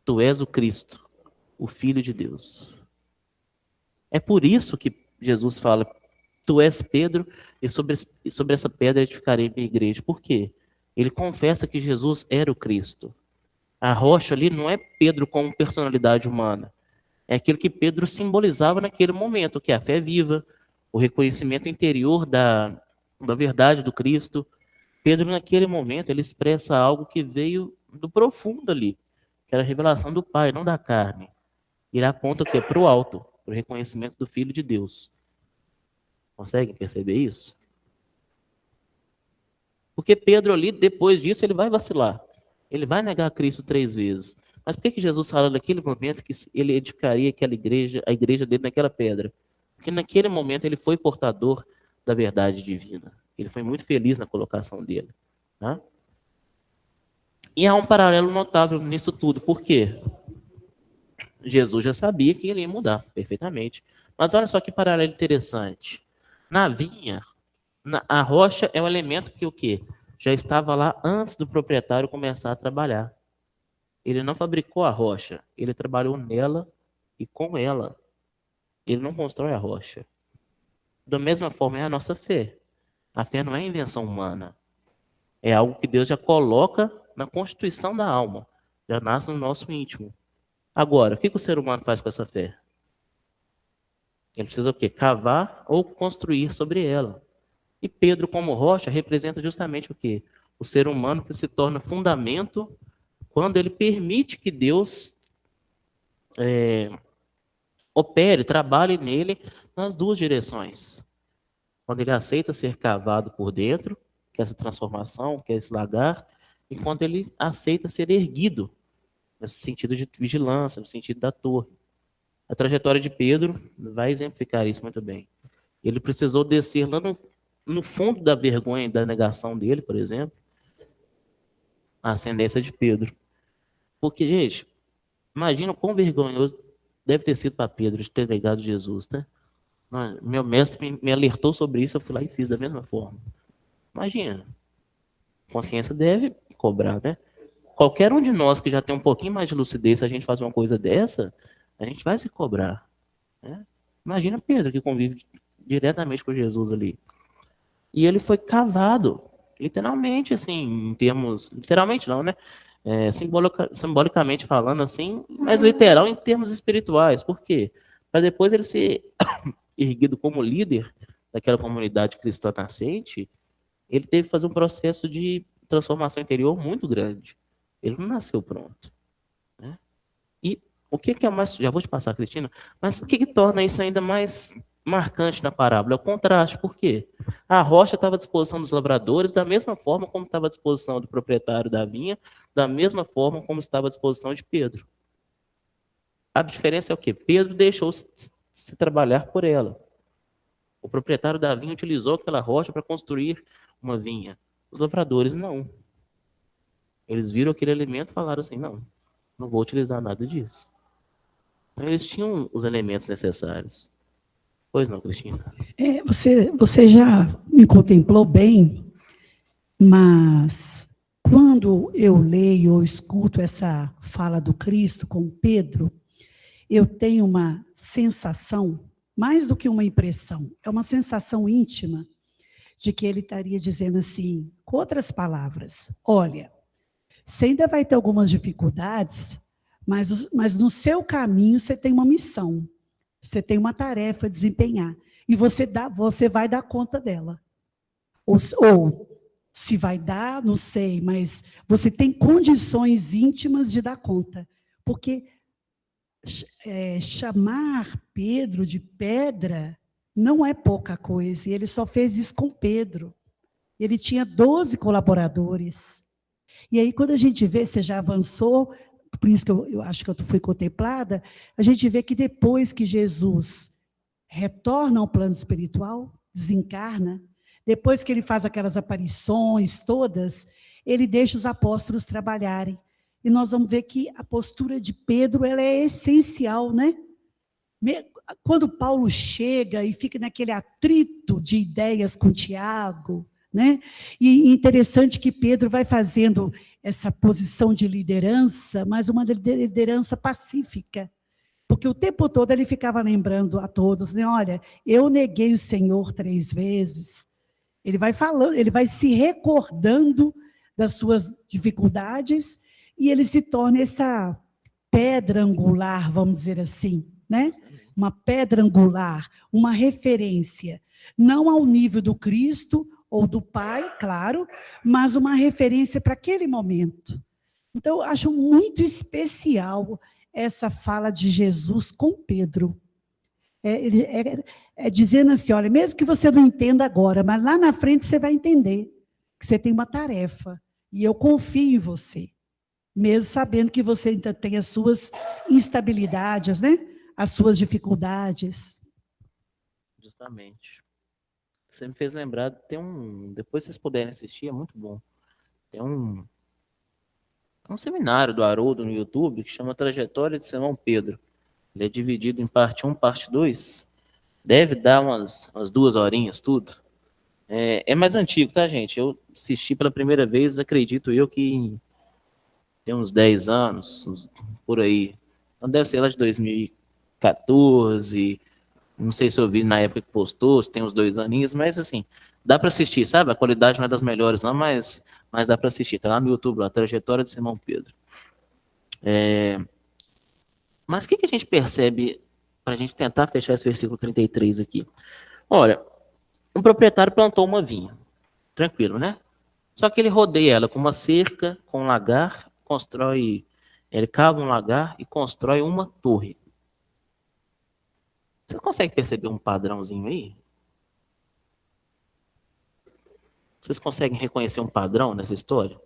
tu és o Cristo, o Filho de Deus. É por isso que Jesus fala, tu és Pedro, e sobre essa pedra edificarei minha igreja. Por quê? Ele confessa que Jesus era o Cristo. A rocha ali não é Pedro como personalidade humana. É aquilo que Pedro simbolizava naquele momento, que é a fé viva, o reconhecimento interior da verdade do Cristo. Pedro, naquele momento, ele expressa algo que veio do profundo ali, que era a revelação do Pai, não da carne. Ele aponta o quê? Para o alto, para o reconhecimento do Filho de Deus. Conseguem perceber isso? Porque Pedro ali, depois disso, ele vai vacilar. Ele vai negar Cristo 3 vezes. Mas por que Jesus fala naquele momento que ele edificaria a igreja dele naquela pedra? Porque naquele momento ele foi portador da verdade divina. Ele foi muito feliz na colocação dele. Tá? E há um paralelo notável nisso tudo. Por quê? Jesus já sabia que ele ia mudar perfeitamente. Mas olha só que paralelo interessante. Na vinha, a rocha é um elemento que o quê? Já estava lá antes do proprietário começar a trabalhar. Ele não fabricou a rocha, ele trabalhou nela e com ela. Ele não constrói a rocha. Da mesma forma é a nossa fé. A fé não é invenção humana. É algo que Deus já coloca na constituição da alma. Já nasce no nosso íntimo. Agora, o que o ser humano faz com essa fé? Ele precisa o quê? Cavar ou construir sobre ela. E Pedro, como rocha, representa justamente o quê? O ser humano que se torna fundamento quando ele permite que Deus opere, trabalhe nele nas duas direções. Quando ele aceita ser cavado por dentro, que é essa transformação, que é esse lagar, e quando ele aceita ser erguido, nesse sentido de vigilância, no sentido da torre. A trajetória de Pedro vai exemplificar isso muito bem. Ele precisou descer lá no fundo da vergonha e da negação dele, por exemplo, a ascendência de Pedro. Porque, gente, imagina o quão vergonhoso deve ter sido para Pedro de ter negado Jesus, né? Meu mestre me alertou sobre isso, eu fui lá e fiz da mesma forma. Imagina. A consciência deve cobrar, né? Qualquer um de nós que já tem um pouquinho mais de lucidez, se a gente faz uma coisa dessa, a gente vai se cobrar, né? Imagina Pedro, que convive diretamente com Jesus ali. E ele foi cavado, literalmente, assim, em termos... Literalmente não, né? Simbolicamente falando, assim, mas literal em termos espirituais. Por quê? Para depois ele ser erguido como líder daquela comunidade cristã nascente, ele teve que fazer um processo de transformação interior muito grande. Ele não nasceu pronto, né? E o que é mais... Já vou te passar, Cristina, mas o que torna isso ainda mais marcante na parábola? É o contraste. Por quê? A rocha estava à disposição dos lavradores da mesma forma como estava à disposição do proprietário da vinha, da mesma forma como estava à disposição de Pedro. A diferença é o quê? Pedro deixou se trabalhar por ela. O proprietário da vinha utilizou aquela rocha para construir uma vinha. Os lavradores não. Eles viram aquele elemento e falaram assim, não vou utilizar nada disso. Então, eles tinham os elementos necessários. Pois não, Cristina? Você já me contemplou bem, mas quando eu leio ou escuto essa fala do Cristo com Pedro, eu tenho uma sensação, mais do que uma impressão, é uma sensação íntima de que ele estaria dizendo assim, com outras palavras, olha, você ainda vai ter algumas dificuldades, mas no seu caminho você tem uma missão, você tem uma tarefa a desempenhar, e você vai dar conta dela. Ou se vai dar, não sei, mas você tem condições íntimas de dar conta, porque chamar Pedro de pedra não é pouca coisa, e ele só fez isso com Pedro. Ele tinha 12 colaboradores. E aí, quando a gente vê, você já avançou, por isso que eu acho que eu fui contemplada, a gente vê que depois que Jesus retorna ao plano espiritual, desencarna, depois que ele faz aquelas aparições todas, ele deixa os apóstolos trabalharem. E nós vamos ver que a postura de Pedro ela é essencial, né? Quando Paulo chega e fica naquele atrito de ideias com Tiago, né? E interessante que Pedro vai fazendo essa posição de liderança, mas uma liderança pacífica, porque o tempo todo ele ficava lembrando a todos, né? Olha, eu neguei o Senhor 3 vezes. Ele vai falando, ele vai se recordando das suas dificuldades e ele se torna essa pedra angular, vamos dizer assim, né? Uma pedra angular, uma referência, não ao nível do Cristo ou do Pai, claro, mas uma referência para aquele momento. Então, eu acho muito especial essa fala de Jesus com Pedro. Dizendo assim, olha, mesmo que você não entenda agora, mas lá na frente você vai entender que você tem uma tarefa, e eu confio em você, mesmo sabendo que você ainda tem as suas instabilidades, né? As suas dificuldades. Justamente. Você me fez lembrar, depois vocês puderem assistir, é muito bom. Tem um seminário do Haroldo no YouTube que chama Trajetória de Simão Pedro. Ele é dividido em parte 1, parte 2. Deve dar umas 2 horinhas, tudo. É mais antigo, tá, gente? Eu assisti pela primeira vez, acredito eu que tem uns 10 anos, por aí. Então deve ser lá de 2014, não sei se eu vi na época que postou, se tem uns 2 aninhos, mas assim, dá para assistir, sabe? A qualidade não é das melhores não, mas dá para assistir. Tá lá no YouTube, lá, Trajetória de Simão Pedro. Mas o que a gente percebe para a gente tentar fechar esse versículo 33 aqui? Olha, um proprietário plantou uma vinha. Tranquilo, né? Só que ele rodeia ela com uma cerca, com um lagar, ele cava um lagar e constrói uma torre. Você consegue perceber um padrãozinho aí? Vocês conseguem reconhecer um padrão nessa história?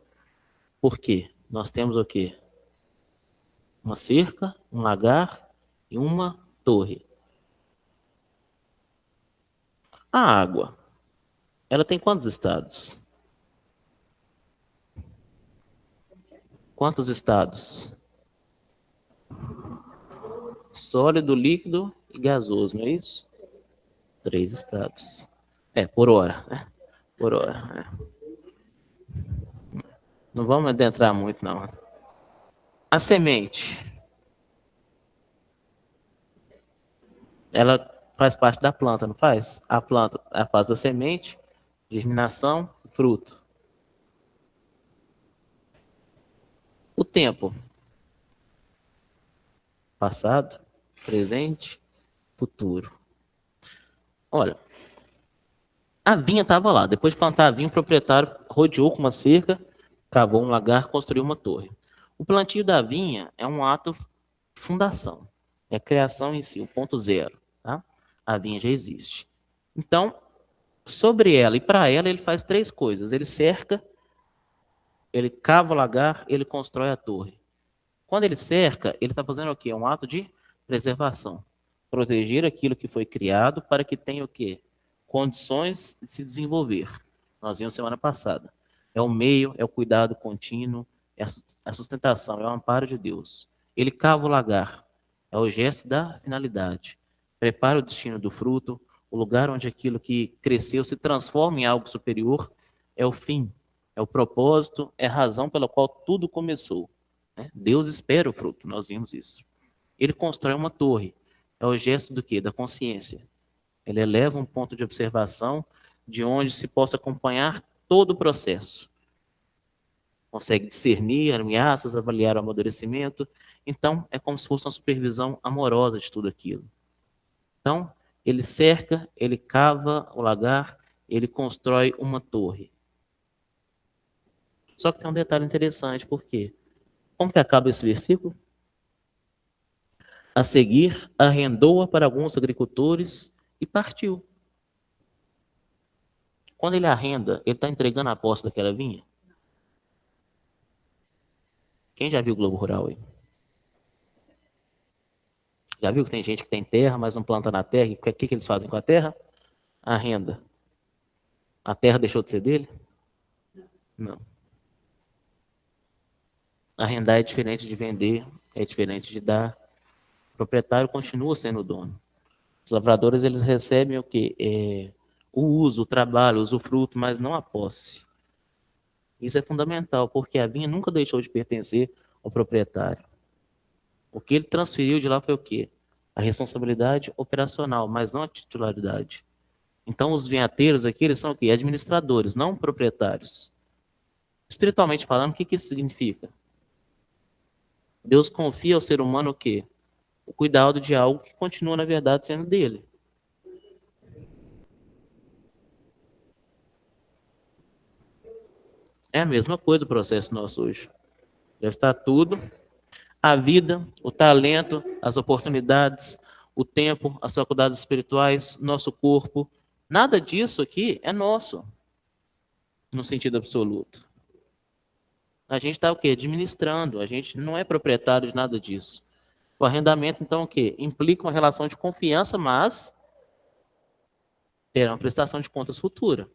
Por quê? Nós temos o quê? Uma cerca, um lagar e uma torre. A água, ela tem quantos estados? Quantos estados? Sólido, líquido e gasoso, não é isso? 3 estados. Por hora, né? Por hora. Não vamos adentrar muito, não. A semente, ela faz parte da planta, não faz? A planta é a fase da semente, germinação, fruto. O tempo, passado, presente, futuro. Olha, a vinha estava lá. Depois de plantar a vinha, o proprietário rodeou com uma cerca, cavou um lagar, construiu uma torre. O plantio da vinha é um ato de fundação. É a criação em si, o ponto zero. Tá? A vinha já existe. Então, sobre ela e para ela, ele faz 3 coisas. Ele cerca, ele cava o lagar, ele constrói a torre. Quando ele cerca, ele está fazendo o quê? Um ato de preservação. Proteger aquilo que foi criado para que tenha o quê? Condições de se desenvolver. Nós vimos semana passada. É o meio, é o cuidado contínuo, é a sustentação, é o amparo de Deus. Ele cava o lagar, é o gesto da finalidade. Prepara o destino do fruto, o lugar onde aquilo que cresceu se transforma em algo superior, é o fim, é o propósito, é a razão pela qual tudo começou. Né? Deus espera o fruto, nós vimos isso. Ele constrói uma torre, é o gesto do quê? Da consciência. Ele eleva um ponto de observação de onde se possa acompanhar todo o processo. Consegue discernir ameaças, avaliar o amadurecimento. Então, é como se fosse uma supervisão amorosa de tudo aquilo. Então, ele cerca, ele cava o lagar, ele constrói uma torre. Só que tem um detalhe interessante, por quê? Como que acaba esse versículo? A seguir, arrendou-a para alguns agricultores e partiu. Quando ele arrenda, ele está entregando a posse daquela vinha? Quem já viu o Globo Rural aí? Já viu que tem gente que tem terra, mas não planta na terra? E o que eles fazem com a terra? Arrenda. A terra deixou de ser dele? Não. Arrendar é diferente de vender, é diferente de dar. O proprietário continua sendo o dono. Os lavradores, eles recebem o quê? O uso, o trabalho, o usufruto, mas não a posse. Isso é fundamental, porque a vinha nunca deixou de pertencer ao proprietário. O que ele transferiu de lá foi o quê? A responsabilidade operacional, mas não a titularidade. Então, os vinhateiros aqui, eles são o quê? Administradores, não proprietários. Espiritualmente falando, o que isso significa? Deus confia ao ser humano o quê? O cuidado de algo que continua, na verdade, sendo dele. É a mesma coisa o processo nosso hoje. Já está tudo. A vida, o talento, as oportunidades, o tempo, as faculdades espirituais, nosso corpo. Nada disso aqui é nosso, no sentido absoluto. A gente está o quê? Administrando. A gente não é proprietário de nada disso. O arrendamento, então, o quê? Implica uma relação de confiança, mas terá uma prestação de contas futura.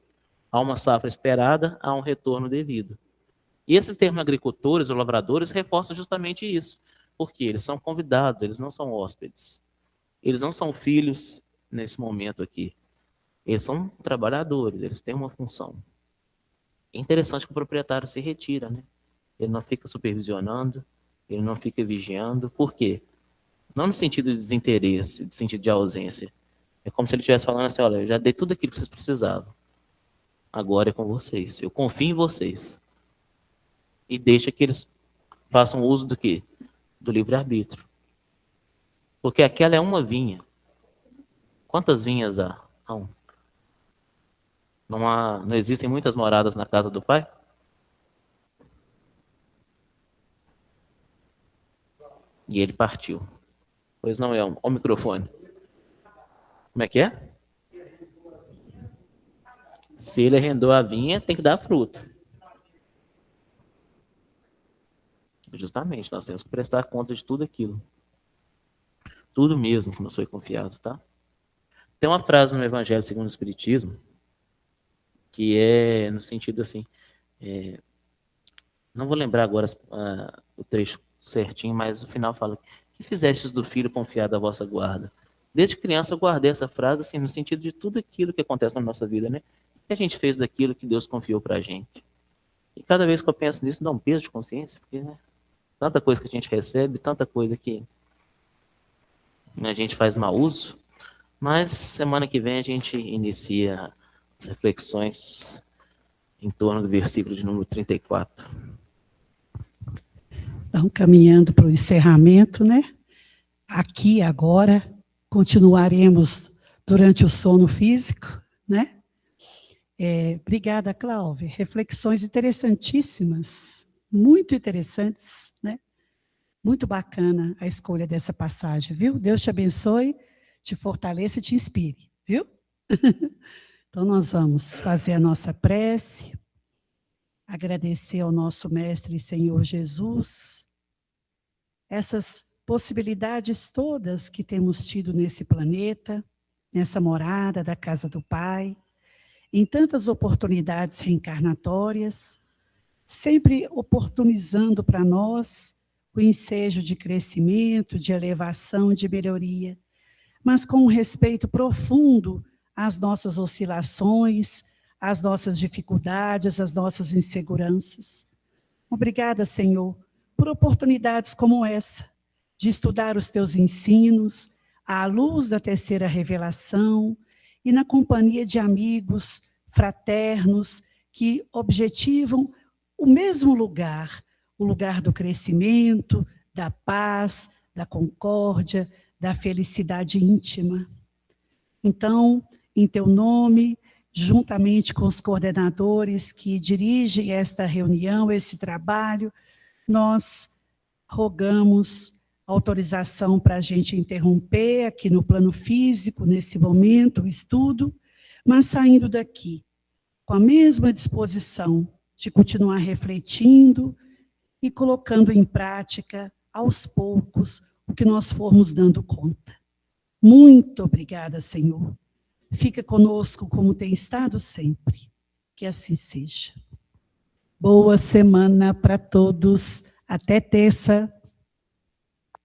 Há uma safra esperada, há um retorno devido. E esse termo agricultores ou lavradores reforça justamente isso. Porque eles são convidados, eles não são hóspedes. Eles não são filhos nesse momento aqui. Eles são trabalhadores, eles têm uma função. É interessante que o proprietário se retira, né? Ele não fica supervisionando, ele não fica vigiando. Por quê? Não no sentido de desinteresse, no sentido de ausência. É como se ele estivesse falando assim, olha, eu já dei tudo aquilo que vocês precisavam. Agora é com vocês. Eu confio em vocês. E deixa que eles façam uso do quê? Do livre-arbítrio. Porque aquela é uma vinha. Quantas vinhas há? Não existem muitas moradas na casa do Pai? E ele partiu. Pois não é o microfone. Como é que é? Se ele arrendou a vinha, tem que dar fruto. Justamente, nós temos que prestar conta de tudo aquilo. Tudo mesmo que nos foi confiado, tá? Tem uma frase no Evangelho segundo o Espiritismo, que é no sentido assim, não vou lembrar agora o trecho certinho, mas o final fala: que fizestes do filho confiado à vossa guarda? Desde criança eu guardei essa frase assim, no sentido de tudo aquilo que acontece na nossa vida, né? O que a gente fez daquilo que Deus confiou pra gente. E cada vez que eu penso nisso, dá um peso de consciência, porque, né, tanta coisa que a gente recebe, tanta coisa que a gente faz mau uso. Mas semana que vem a gente inicia as reflexões em torno do versículo de número 34. Então, caminhando para o encerramento, né? Aqui, agora, continuaremos durante o sono físico, né? Obrigada, Cláudia. Reflexões interessantíssimas, muito interessantes, né? Muito bacana a escolha dessa passagem, viu? Deus te abençoe, te fortaleça e te inspire, viu? Então, nós vamos fazer a nossa prece, agradecer ao nosso Mestre e Senhor Jesus, essas possibilidades todas que temos tido nesse planeta, nessa morada da casa do Pai, em tantas oportunidades reencarnatórias, sempre oportunizando para nós o ensejo de crescimento, de elevação, de melhoria, mas com um respeito profundo às nossas oscilações, às nossas dificuldades, às nossas inseguranças. Obrigada, Senhor, por oportunidades como essa, de estudar os teus ensinos, à luz da terceira revelação e na companhia de amigos fraternos que objetivam o mesmo lugar, o lugar do crescimento, da paz, da concórdia, da felicidade íntima. Então, em teu nome, juntamente com os coordenadores que dirigem esta reunião, esse trabalho, nós rogamos autorização para a gente interromper aqui no plano físico, nesse momento, o estudo, mas saindo daqui com a mesma disposição de continuar refletindo e colocando em prática, aos poucos, o que nós formos dando conta. Muito obrigada, Senhor. Fica conosco como tem estado sempre. Que assim seja. Boa semana para todos. Até terça.